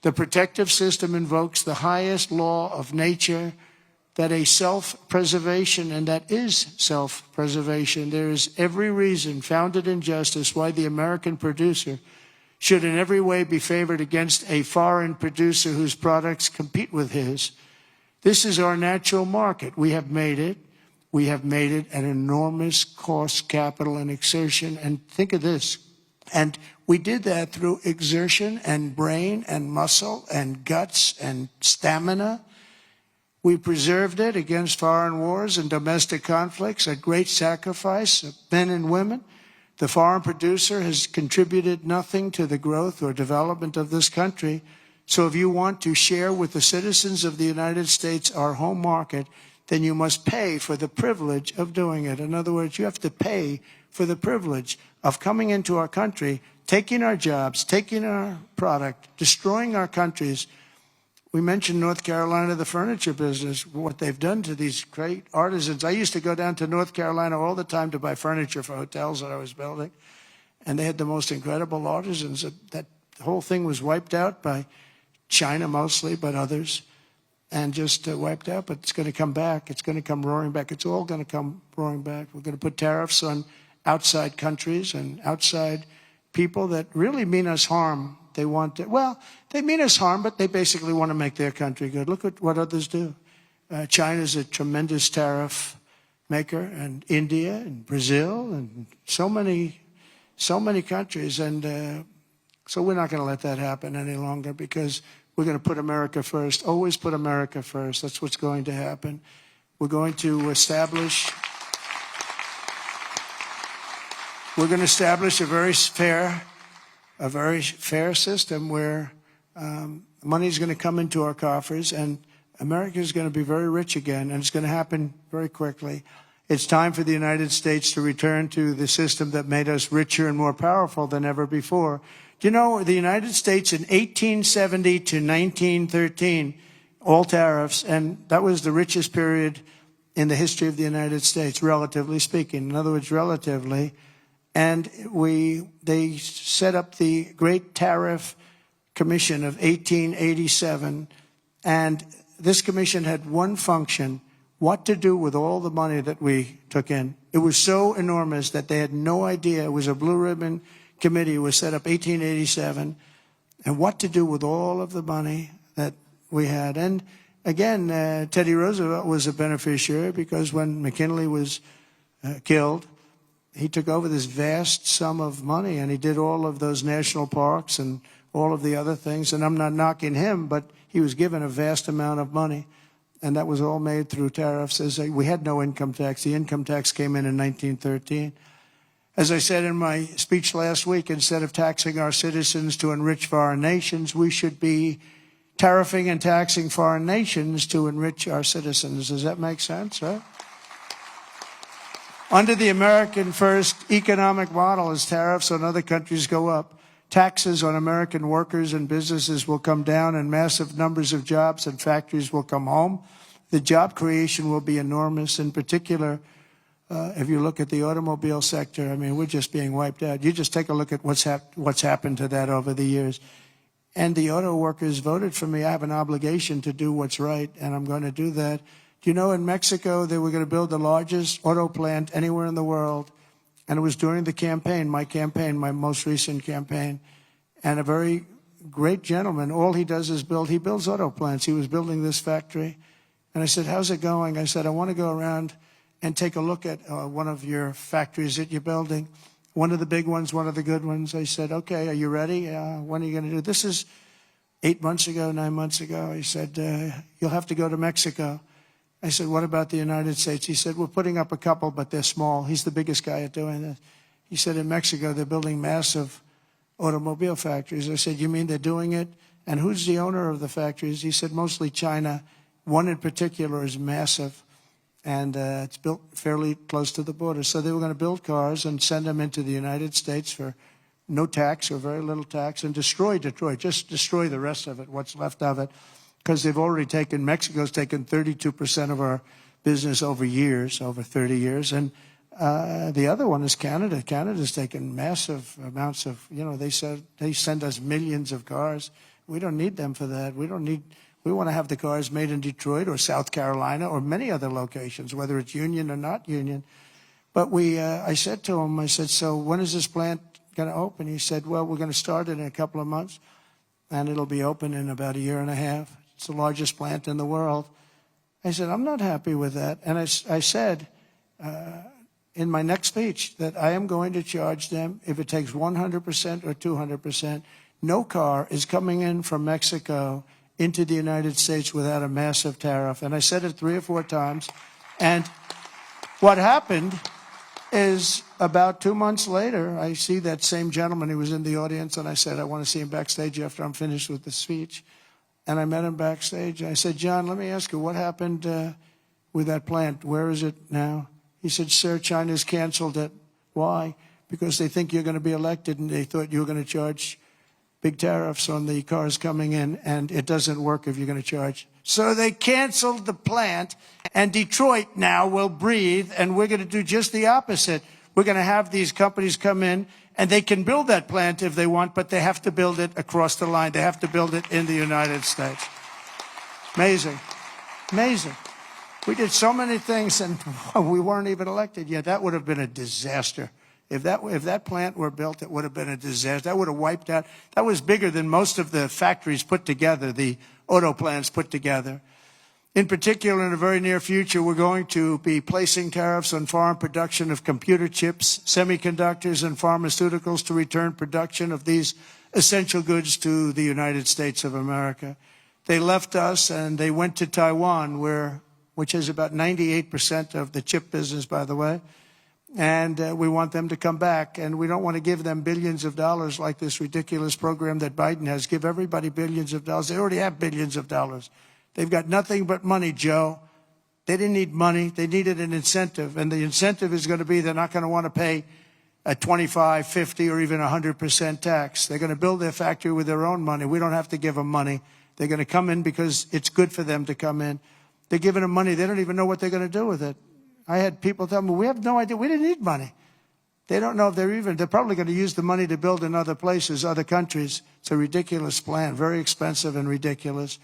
The protective system invokes the highest law of nature, that a self-preservation, and that is self-preservation. There is every reason, founded in justice, why the American producer should in every way be favored against a foreign producer whose products compete with his. This is our natural market. We have made it. We have made it an enormous cost, capital, and exertion. And think of this. And we did that through exertion and brain and muscle and guts and stamina. We preserved it against foreign wars and domestic conflicts at great sacrifice of men and women. The foreign producer has contributed nothing to the growth or development of this country. So if you want to share with the citizens of the United States our home market, then you must pay for the privilege of doing it. In other words, you have to pay for the privilege of coming into our country, taking our jobs, taking our product, destroying our countries. We mentioned North Carolina, the furniture business, what they've done to these great artisans. I used to go down to North Carolina all the time to buy furniture for hotels that I was building. And they had the most incredible artisans. That whole thing was wiped out by China mostly, but others. And just wiped out, but it's going to come back. It's going to come roaring back. It's all going to come roaring back. We're going to put tariffs on outside countries and outside people that really mean us harm. They want to, well, they mean us harm, but they basically want to make their country good. Look at what others do. China's a tremendous tariff maker, and India and Brazil and so many countries. And so we're not going to let that happen any longer, because we're going to put America first. Always put America first. That's what's going to happen. We're going to establish a very fair system where money is going to come into our coffers, and America is going to be very rich again, and it's going to happen very quickly. It's time for the United States to return to the system that made us richer and more powerful than ever before. Do you know, the United States in 1870 to 1913, all tariffs, and that was the richest period in the history of the United States, relatively speaking. In other words, relatively. And they set up the Great Tariff Commission of 1887, and this commission had one function: what to do with all the money that we took in. It was so enormous that they had no idea. It was a blue ribbon committee. It was set up 1887, and what to do with all of the money that we had. And again, Teddy Roosevelt was a beneficiary, because when McKinley was killed, he took over this vast sum of money, and he did all of those national parks and all of the other things. And I'm not knocking him, but he was given a vast amount of money, and that was all made through tariffs. We had no income tax. The income tax came in 1913. As I said in my speech last week, instead of taxing our citizens to enrich foreign nations, we should be tariffing and taxing foreign nations to enrich our citizens. Does that make sense, right? Under the American First economic model, as tariffs on other countries go up, taxes on American workers and businesses will come down, and massive numbers of jobs and factories will come home. The job creation will be enormous. In particular, if you look at the automobile sector, I mean, we're just being wiped out. You just take a look at what's happened to that over the years. And the auto workers voted for me. I have an obligation to do what's right, and I'm going to do that. Do you know, in Mexico, they were going to build the largest auto plant anywhere in the world. And it was during the campaign, my most recent campaign. And a very great gentleman, all he does is he builds auto plants. He was building this factory. And I said, how's it going? I said, I want to go around and take a look at one of your factories that you're building. One of the big ones, one of the good ones. I said, okay, are you ready? When are you going to do this? Is 9 months ago. He said, you'll have to go to Mexico. I said, what about the United States? He said, we're putting up a couple, but they're small. He's the biggest guy at doing this. He said, in Mexico, they're building massive automobile factories. I said, you mean they're doing it? And who's the owner of the factories? He said, mostly China. One in particular is massive, and it's built fairly close to the border. So they were going to build cars and send them into the United States for no tax or very little tax, and destroy Detroit, just destroy the rest of it, what's left of it. Because Mexico's taken 32% of our business over 30 years. And the other one is Canada. Canada's taken massive amounts of, they send us millions of cars. We don't need them for that. We want to have the cars made in Detroit or South Carolina or many other locations, whether it's union or not union. But I said to him, I said, so when is this plant going to open? He said, well, we're going to start it in a couple of months, and it'll be open in about a year and a half. It's the largest plant in the world. I said, I'm not happy with that. And I said in my next speech that I am going to charge them, if it takes 100% or 200%, no car is coming in from Mexico into the United States without a massive tariff. And I said it 3 or 4 times. And what happened is about 2 months later, I see that same gentleman who was in the audience, and I said, I want to see him backstage after I'm finished with the speech. And I met him backstage. I said, John, let me ask you, what happened with that plant? Where is it now? He said, sir, China's canceled it. Why? Because they think you're going to be elected, and they thought you were going to charge big tariffs on the cars coming in, and it doesn't work if you're going to charge. So they canceled the plant, and Detroit now will breathe, and we're going to do just the opposite. We're going to have these companies come in, and they can build that plant if they want, but they have to build it across the line. They have to build it in the United States. Amazing. Amazing. We did so many things, and we weren't even elected yet. That would have been a disaster. If that plant were built, it would have been a disaster. That would have wiped out. That was bigger than most of the factories put together, the auto plants put together. In particular, in the very near future, we're going to be placing tariffs on foreign production of computer chips, semiconductors, and pharmaceuticals to return production of these essential goods to the United States of America. They left us and they went to Taiwan, which is about 98% of the chip business, by the way. And we want them to come back. And we don't want to give them billions of dollars like this ridiculous program that Biden has. Give everybody billions of dollars. They already have billions of dollars. They've got nothing but money, Joe. They didn't need money. They needed an incentive. And the incentive is going to be they're not going to want to pay a 25, 50, or even 100% tax. They're going to build their factory with their own money. We don't have to give them money. They're going to come in because it's good for them to come in. They're giving them money. They don't even know what they're going to do with it. I had people tell me, we have no idea. We didn't need money. They don't know if they're probably going to use the money to build in other places, other countries. It's a ridiculous plan, very expensive and ridiculous.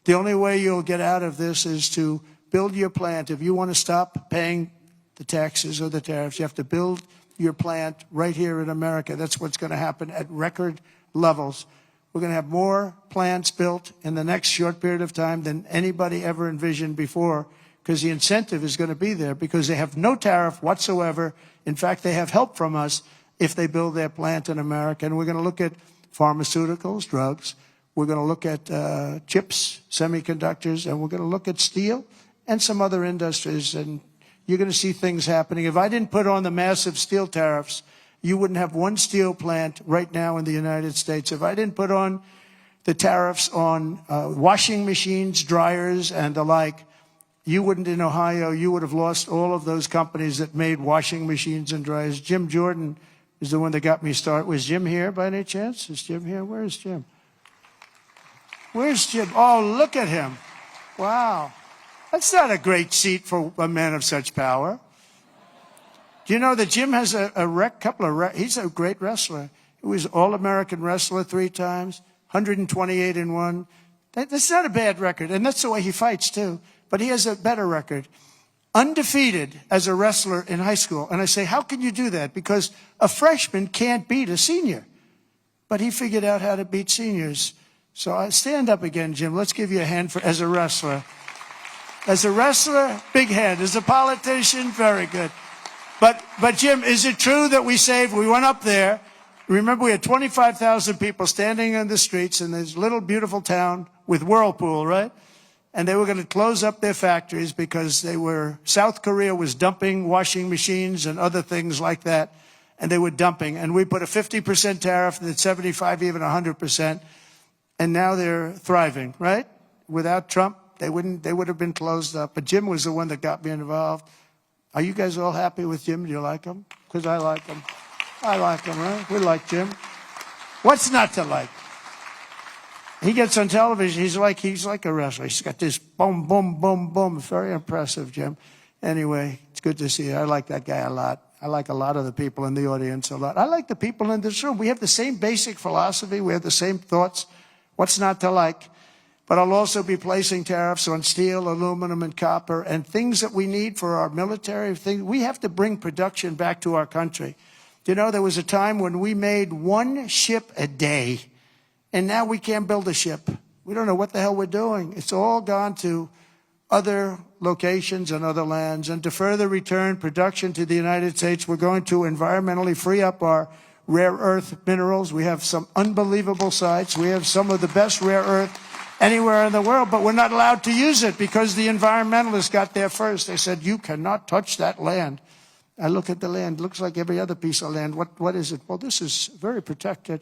The only way you'll get out of this is to build your plant. If you want to stop paying the taxes or the tariffs, you have to build your plant right here in America. That's what's going to happen at record levels. We're going to have more plants built in the next short period of time than anybody ever envisioned before, because the incentive is going to be there, because they have no tariff whatsoever. In fact, they have help from us if they build their plant in America. And we're going to look at pharmaceuticals, drugs. We're going to look at chips, semiconductors, and we're going to look at steel and some other industries. And you're going to see things happening. If I didn't put on the massive steel tariffs, you wouldn't have one steel plant right now in the United States. If I didn't put on the tariffs on washing machines, dryers, and the like, you wouldn't, in Ohio, you would have lost all of those companies that made washing machines and dryers. Jim Jordan is the one that got me started. Was Jim here by any chance? Is Jim here? Where is Jim? Where's Jim? Oh, look at him. Wow. That's not a great seat for a man of such power. Do you know that Jim has he's a great wrestler. He was All-American wrestler 3 times, 128-1. That's not a bad record, and that's the way he fights, too. But he has a better record. Undefeated as a wrestler in high school. And I say, how can you do that? Because a freshman can't beat a senior. But he figured out how to beat seniors. So stand up again, Jim. Let's give you a hand as a wrestler. As a wrestler, big hand. As a politician, very good. But Jim, is it true that we went up there, remember we had 25,000 people standing in the streets in this little beautiful town with Whirlpool, right? And they were going to close up their factories because South Korea was dumping washing machines and other things like that. And they were dumping. And we put a 50% tariff and then 75, even 100%. And now they're thriving, right? Without Trump, they would have been closed up. But Jim was the one that got me involved. Are you guys all happy with Jim? Do you like him? Because I like him. I like him, right? We like Jim. What's not to like? He gets on television. He's like a wrestler. He's got this boom, boom, boom, boom. Very impressive, Jim. Anyway, it's good to see you. I like that guy a lot. I like a lot of the people in the audience a lot. I like the people in this room. We have the same basic philosophy. We have the same thoughts. What's not to like? But I'll also be placing tariffs on steel, aluminum, and copper, and things that we need for our military. We have to bring production back to our country. You know, there was a time when we made one ship a day, and now we can't build a ship. We don't know what the hell we're doing. It's all gone to other locations and other lands. And to further return production to the United States, we're going to environmentally free up our rare earth minerals. We have some unbelievable sites. We have some of the best rare earth anywhere in the world, but we're not allowed to use it because the environmentalists got there first. They said, you cannot touch that land. I look at the land. It looks like every other piece of land. What is it? Well, this is very protected.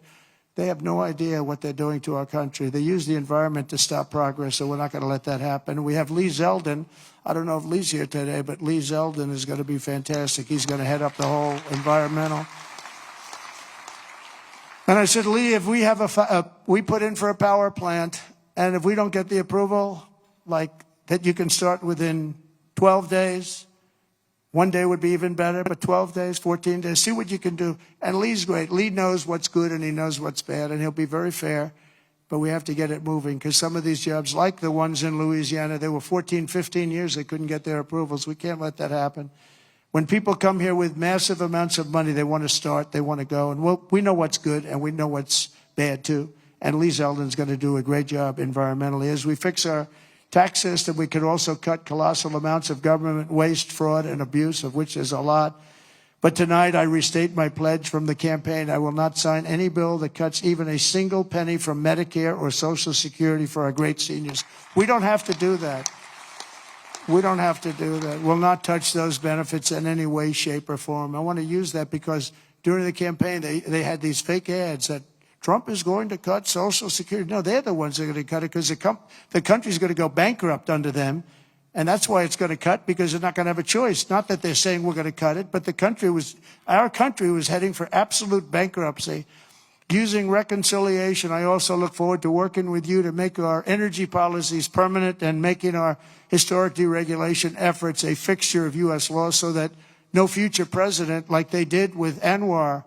They have no idea what they're doing to our country. They use the environment to stop progress, so we're not going to let that happen. We have Lee Zeldin. I don't know if Lee's here today, but Lee Zeldin is going to be fantastic. He's going to head up the whole environmental. And I said, Lee, if we have we put in for a power plant, and if we don't get the approval, like that you can start within 12 days, one day would be even better, but 12 days, 14 days, see what you can do. And Lee's great. Lee knows what's good and he knows what's bad, and he'll be very fair. But we have to get it moving because some of these jobs, like the ones in Louisiana, they were 14, 15 years, they couldn't get their approvals. We can't let that happen. When people come here with massive amounts of money, they want to start, they want to go. And we know what's good and we know what's bad too. And Lee Zeldin's going to do a great job environmentally. As we fix our tax system, we could also cut colossal amounts of government waste, fraud, and abuse, of which there's a lot. But tonight, I restate my pledge from the campaign. I will not sign any bill that cuts even a single penny from Medicare or Social Security for our great seniors. We don't have to do that. We don't have to do that. We'll not touch those benefits in any way, shape, or form. I want to use that because during the campaign, they had these fake ads that Trump is going to cut Social Security. No, they're the ones that are going to cut it because the country's going to go bankrupt under them. And that's why it's going to cut, because they're not going to have a choice. Not that they're saying we're going to cut it, but our country was heading for absolute bankruptcy. Using reconciliation, I also look forward to working with you to make our energy policies permanent and making our historic deregulation efforts a fixture of U.S. law so that no future president, like they did with Anwar,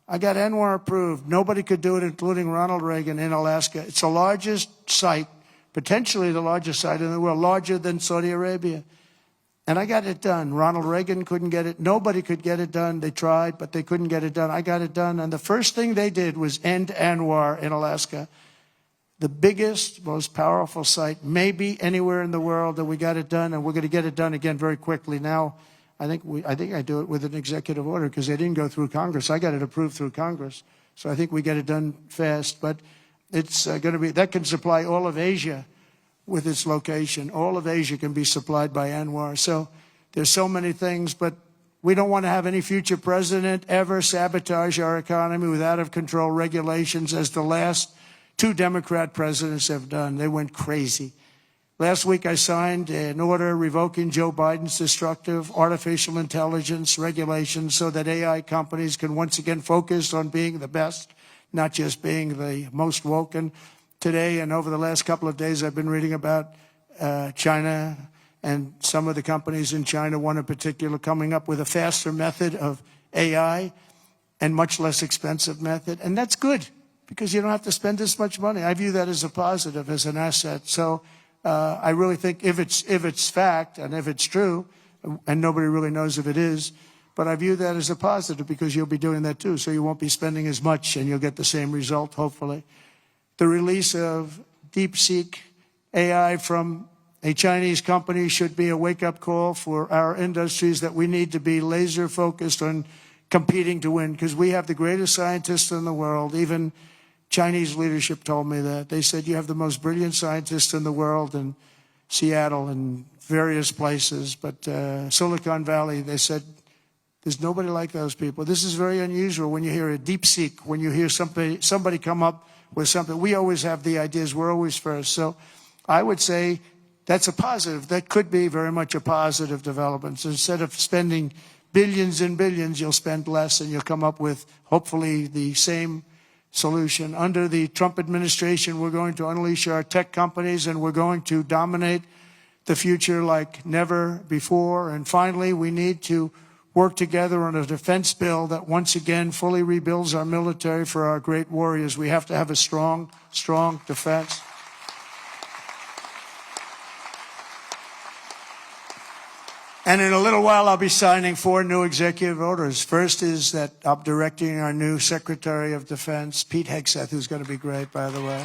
I got Anwar approved. Nobody could do it, including Ronald Reagan in Alaska. It's the largest site, potentially the largest site in the world, larger than Saudi Arabia. And I got it done. Ronald Reagan couldn't get it. Nobody could get it done. They tried, but they couldn't get it done. I got it done. And the first thing they did was end Anwar in Alaska. The biggest, most powerful site, maybe anywhere in the world, that we got it done. And we're going to get it done again very quickly. Now, I think I do it with an executive order because they didn't go through Congress. I got it approved through Congress. So I think we get it done fast. But it's going to be, that can supply all of Asia with its location. All of Asia can be supplied by Anwar. So there's so many things, but we don't want to have any future president ever sabotage our economy with out-of-control regulations as the last two Democrat presidents have done. They went crazy. Last week, I signed an order revoking Joe Biden's destructive artificial intelligence regulations so that AI companies can once again focus on being the best, not just being the most woke. And today and over the last couple of days, I've been reading about China and some of the companies in China, one in particular, coming up with a faster method of AI and much less expensive method. And that's good because you don't have to spend this much money. I view that as a positive, as an asset. So I really think if it's fact and if it's true, and nobody really knows if it is, but I view that as a positive because you'll be doing that too. So you won't be spending as much and you'll get the same result, hopefully. The release of DeepSeek AI from a Chinese company should be a wake-up call for our industries that we need to be laser focused on competing to win because we have the greatest scientists in the world. Even Chinese leadership told me that. They said, you have the most brilliant scientists in the world in Seattle and various places. But Silicon Valley, they said, there's nobody like those people. This is very unusual when you hear a DeepSeek, when you hear somebody come up with something. We always have the ideas. We're always first. So I would say that's a positive. That could be very much a positive development. So instead of spending billions and billions, you'll spend less and you'll come up with, hopefully, the same solution. Under the Trump administration, we're going to unleash our tech companies and we're going to dominate the future like never before. And finally, we need to work together on a defense bill that once again fully rebuilds our military for our great warriors. We have to have a strong, strong defense. And in a little while, I'll be signing 4 new executive orders. First is that I'm directing our new Secretary of Defense, Pete Hegseth, who's going to be great, by the way.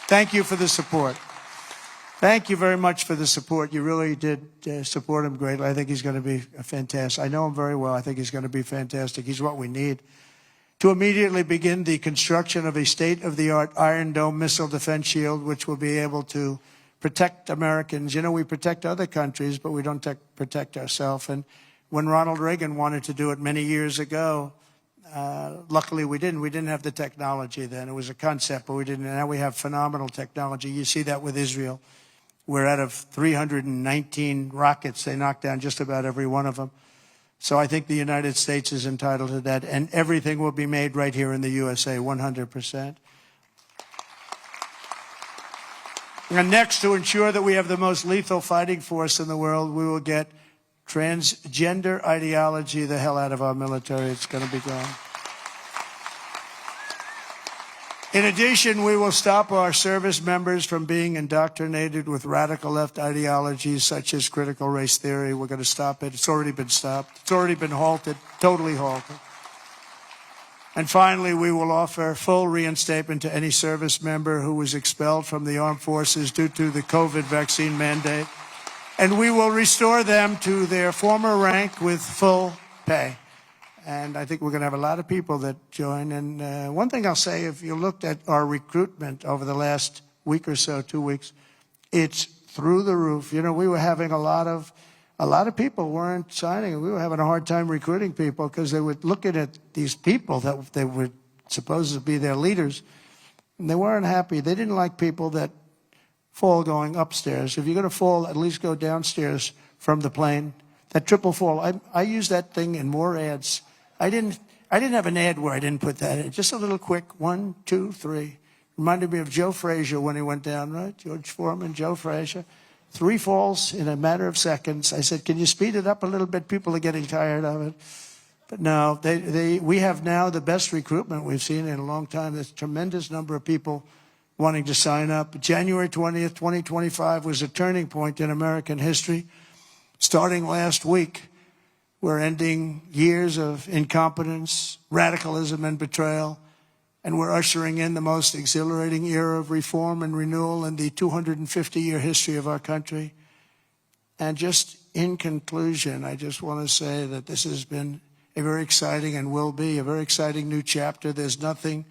Thank you for the support. Thank you very much for the support. You really did support him greatly. I think he's going to be fantastic. I know him very well. I think he's going to be fantastic. He's what we need to immediately begin the construction of a state-of-the-art Iron Dome missile defense shield, which will be able to protect Americans. You know, we protect other countries, but we don't protect ourselves. And when Ronald Reagan wanted to do it many years ago, luckily we didn't. We didn't have the technology then. It was a concept, but we didn't. And now we have phenomenal technology. You see that with Israel. We're out of 319 rockets. They knocked down just about every one of them. So I think the United States is entitled to that. And everything will be made right here in the USA, 100%. And next, to ensure that we have the most lethal fighting force in the world, we will get transgender ideology the hell out of our military. It's going to be gone. In addition, we will stop our service members from being indoctrinated with radical left ideologies such as critical race theory. We're going to stop it. It's already been stopped. It's already been halted, totally halted. And finally, we will offer full reinstatement to any service member who was expelled from the armed forces due to the COVID vaccine mandate. And we will restore them to their former rank with full pay. And I think we're going to have a lot of people that join. And one thing I'll say, if you looked at our recruitment over the last week or so, 2 weeks, it's through the roof. You know, we were having a lot of people weren't signing. We were having a hard time recruiting people because they were looking at these people that they were supposed to be their leaders, and they weren't happy. They didn't like people that fall going upstairs. If you're going to fall, at least go downstairs from the plane. That triple fall. I use that thing in more ads. I didn't have an ad where I didn't put that in. Just a little quick 1, 2, 3. Reminded me of Joe Frazier when he went down, right? George Foreman, Joe Frazier. 3 falls in a matter of seconds. I said, can you speed it up a little bit? People are getting tired of it. But no, we have now the best recruitment we've seen in a long time. There's a tremendous number of people wanting to sign up. January 20th, 2025 was a turning point in American history. Starting last week, we're ending years of incompetence, radicalism, and betrayal. And we're ushering in the most exhilarating era of reform and renewal in the 250-year history of our country. And just in conclusion, I just want to say that this has been a very exciting and will be a very exciting new chapter. There's nothing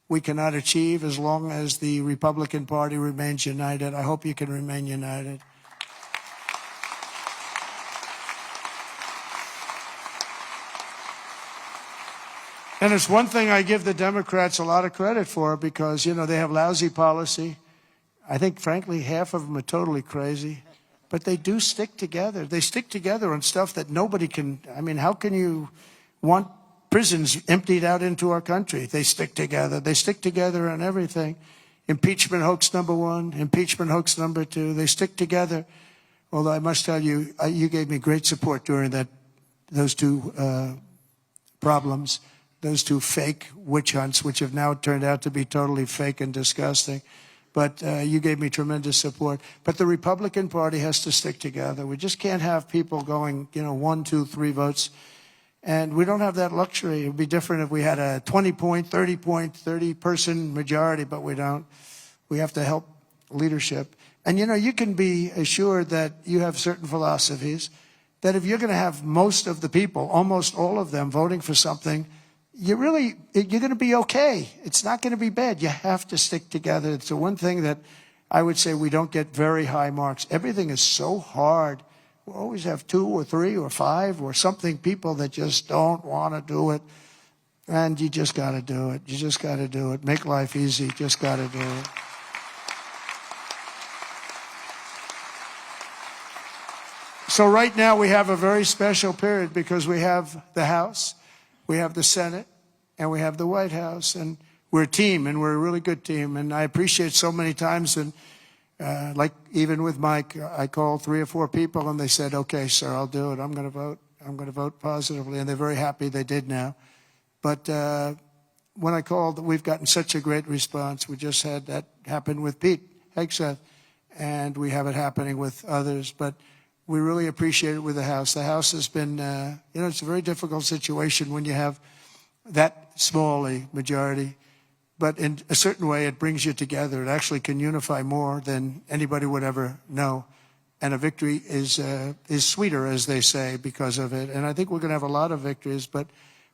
we cannot achieve as long as the Republican Party remains united. I hope you can remain united. And it's one thing I give the Democrats a lot of credit for because, you know, they have lousy policy. I think, frankly, half of them are totally crazy. But they do stick together. They stick together on stuff that nobody can. I mean, how can you want prisons emptied out into our country? They stick together. They stick together on everything. Impeachment hoax number 1, impeachment hoax number 2. They stick together. Although I must tell you, you gave me great support during those 2 problems. Those 2 fake witch hunts, which have now turned out to be totally fake and disgusting. But you gave me tremendous support. But the Republican Party has to stick together. We just can't have people going, 1, 2, 3 votes. And we don't have that luxury. It would be different if we had a 20-point, 30-person majority, but we don't. We have to help leadership. And, you can be assured that you have certain philosophies, that if you're going to have most of the people, almost all of them, voting for something, you're going to be okay. It's not going to be bad. You have to stick together. It's the one thing that I would say we don't get very high marks. Everything is so hard. We always have 2 or 3 or 5 or something, people that just don't want to do it. And you just got to do it. You just got to do it. Make life easy. Just got to do it. So right now we have a very special period because we have the House, we have the Senate, and we have the White House. And we're a team, and we're a really good team. And I appreciate so many times, and like even with Mike, I called 3 or 4 people, and they said, okay, sir, I'll do it. I'm going to vote. I'm going to vote positively, and they're very happy they did now. But when I called, we've gotten such a great response. We just had that happen with Pete Hegseth, and we have it happening with others. But we really appreciate it with the House. The House has been, it's a very difficult situation when you have that small a majority. But in a certain way, it brings you together. It actually can unify more than anybody would ever know. And a victory is sweeter, as they say, because of it. And I think we're going to have a lot of victories, but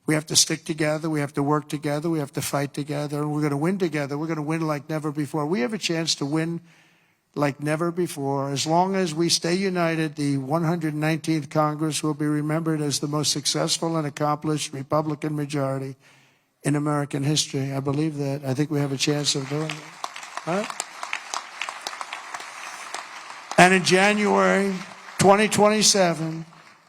we have to stick together. We have to work together. We have to fight together. And we're going to win together. We're going to win like never before. We have a chance to win like never before. As long as we stay united, the 119th Congress will be remembered as the most successful and accomplished Republican majority in American history. I believe that. I think we have a chance of doing that. Right? And in January 2027,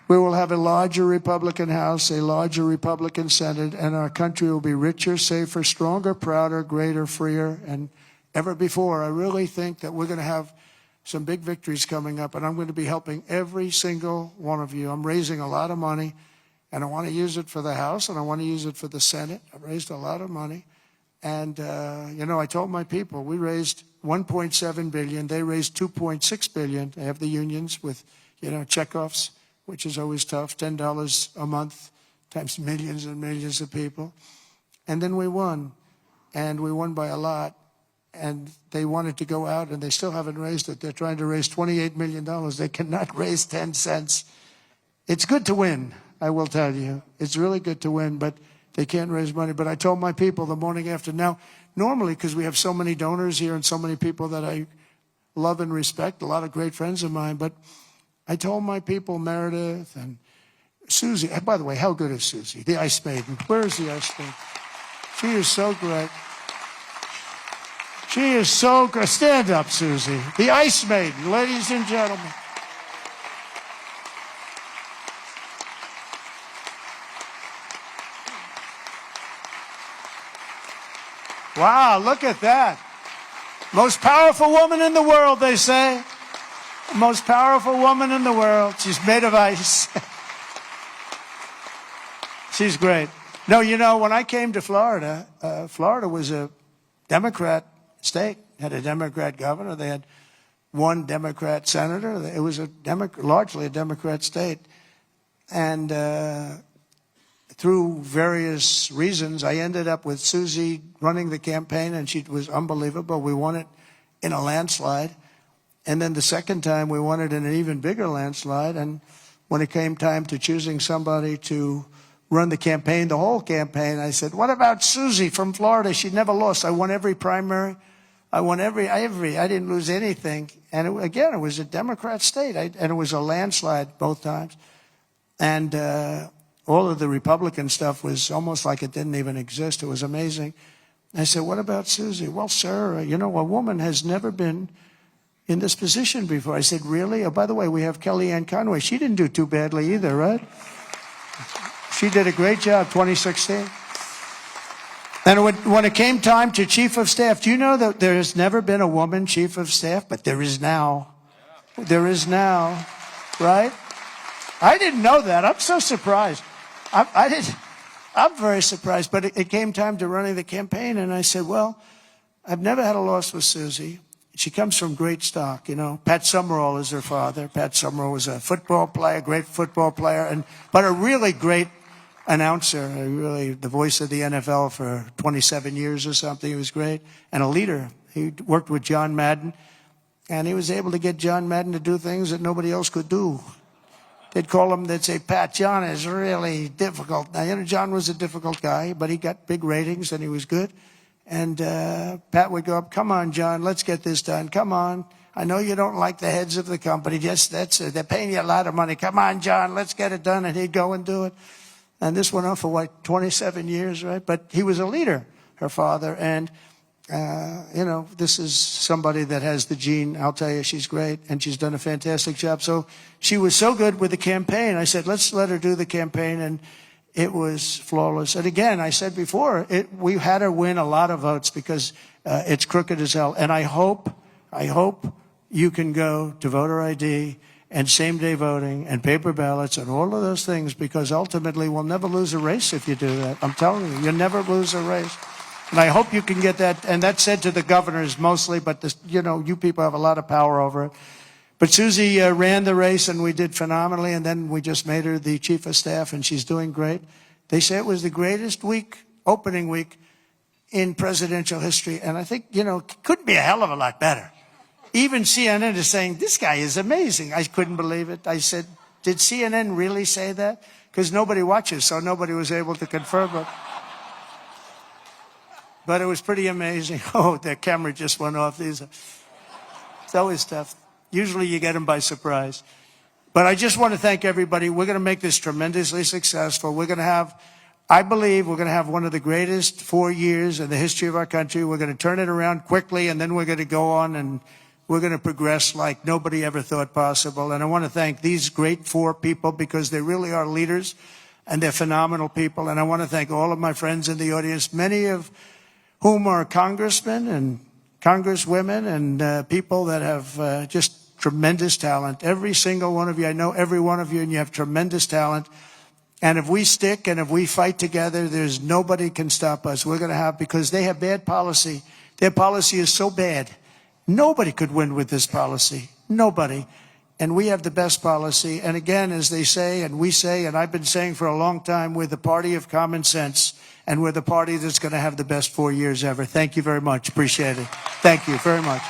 we will have a larger Republican House, a larger Republican Senate, and our country will be richer, safer, stronger, prouder, greater, freer, and ever before. I really think that we're going to have some big victories coming up, and I'm going to be helping every single one of you. I'm raising a lot of money, and I want to use it for the House, and I want to use it for the Senate. I've raised a lot of money. And, I told my people, we raised $1.7 billion. They raised $2.6 billion. They have the unions with, checkoffs, which is always tough, $10 a month times millions and millions of people. And then we won, and we won by a lot. And they wanted to go out, and they still haven't raised it. They're trying to raise $28 million. They cannot raise 10 cents. It's good to win, I will tell you. It's really good to win, but they can't raise money. But I told my people the morning after. Now, normally, because we have so many donors here and so many people that I love and respect, a lot of great friends of mine, but I told my people, Meredith and Susie, by the way, how good is Susie? The Ice Maiden. Where is the Ice Maiden? She is so great. She is so good. Stand up, Susie. The Ice Maiden, ladies and gentlemen. Wow, look at that. Most powerful woman in the world, they say. Most powerful woman in the world. She's made of ice. She's great. No, when I came to Florida, Florida was a Democrat state. Had a Democrat governor. They had one Democrat senator. It was largely a Democrat state. And through various reasons, I ended up with Susie running the campaign, and she was unbelievable. We won it in a landslide. And then the second time, we won it in an even bigger landslide. And when it came time to choosing somebody to run the campaign, the whole campaign, I said, what about Susie from Florida? She never lost. I won every primary. I won every. I didn't lose anything. And it was a Democrat state. And it was a landslide both times. And all of the Republican stuff was almost like it didn't even exist. It was amazing. I said, what about Susie? Well, sir, a woman has never been in this position before. I said, really? Oh, by the way, we have Kellyanne Conway. She didn't do too badly either, right? She did a great job, 2016. And when it came time to chief of staff, do you know that there has never been a woman chief of staff? But there is now. There is now, right? I didn't know that. I'm so surprised. I'm very surprised. But it came time to running the campaign, and I said, well, I've never had a loss with Susie. She comes from great stock, Pat Summerall is her father. Pat Summerall was a football player, great football player, but a really great announcer, the voice of the NFL for 27 years or something. He was great, and a leader. He worked with John Madden, and he was able to get John Madden to do things that nobody else could do. They'd say, Pat, John is really difficult. Now, John was a difficult guy, but he got big ratings, and he was good. And Pat would go up, come on, John, let's get this done. Come on. I know you don't like the heads of the company. They're paying you a lot of money. Come on, John, let's get it done. And he'd go and do it. And this went on for, 27 years, right? But he was a leader, her father. And, this is somebody that has the gene. I'll tell you, she's great. And she's done a fantastic job. So she was so good with the campaign. I said, let's let her do the campaign. And it was flawless. And again, I said before, we had her win a lot of votes because it's crooked as hell. And I hope you can go to voter ID and same-day voting and paper ballots and all of those things, because ultimately we'll never lose a race if you do that. I'm telling you, you'll never lose a race. And I hope you can get that. And that's said to the governors mostly, but this, you people have a lot of power over it. But Susie ran the race, and we did phenomenally, and then we just made her the chief of staff, and she's doing great. They say it was the greatest opening week in presidential history, and I think, it couldn't be a hell of a lot better. Even CNN is saying, this guy is amazing. I couldn't believe it. I said, did CNN really say that? Because nobody watches, so nobody was able to confirm it. But it was pretty amazing. Oh, the camera just went off. It's always tough. Usually you get them by surprise. But I just want to thank everybody. We're going to make this tremendously successful. I believe we're going to have one of the greatest 4 years in the history of our country. We're going to turn it around quickly, and then we're going to go on and we're going to progress like nobody ever thought possible. And I want to thank these great 4 people, because they really are leaders and they're phenomenal people. And I want to thank all of my friends in the audience, many of whom are congressmen and congresswomen and people that have just tremendous talent. Every single one of you, I know every one of you, and you have tremendous talent. And if we stick and if we fight together, there's nobody can stop us. We're going to have, because they have bad policy. Their policy is so bad. Nobody could win with this policy. Nobody. And we have the best policy. And again, as they say, and we say, and I've been saying for a long time, we're the party of common sense. And we're the party that's going to have the best 4 years ever. Thank you very much. Appreciate it. Thank you very much.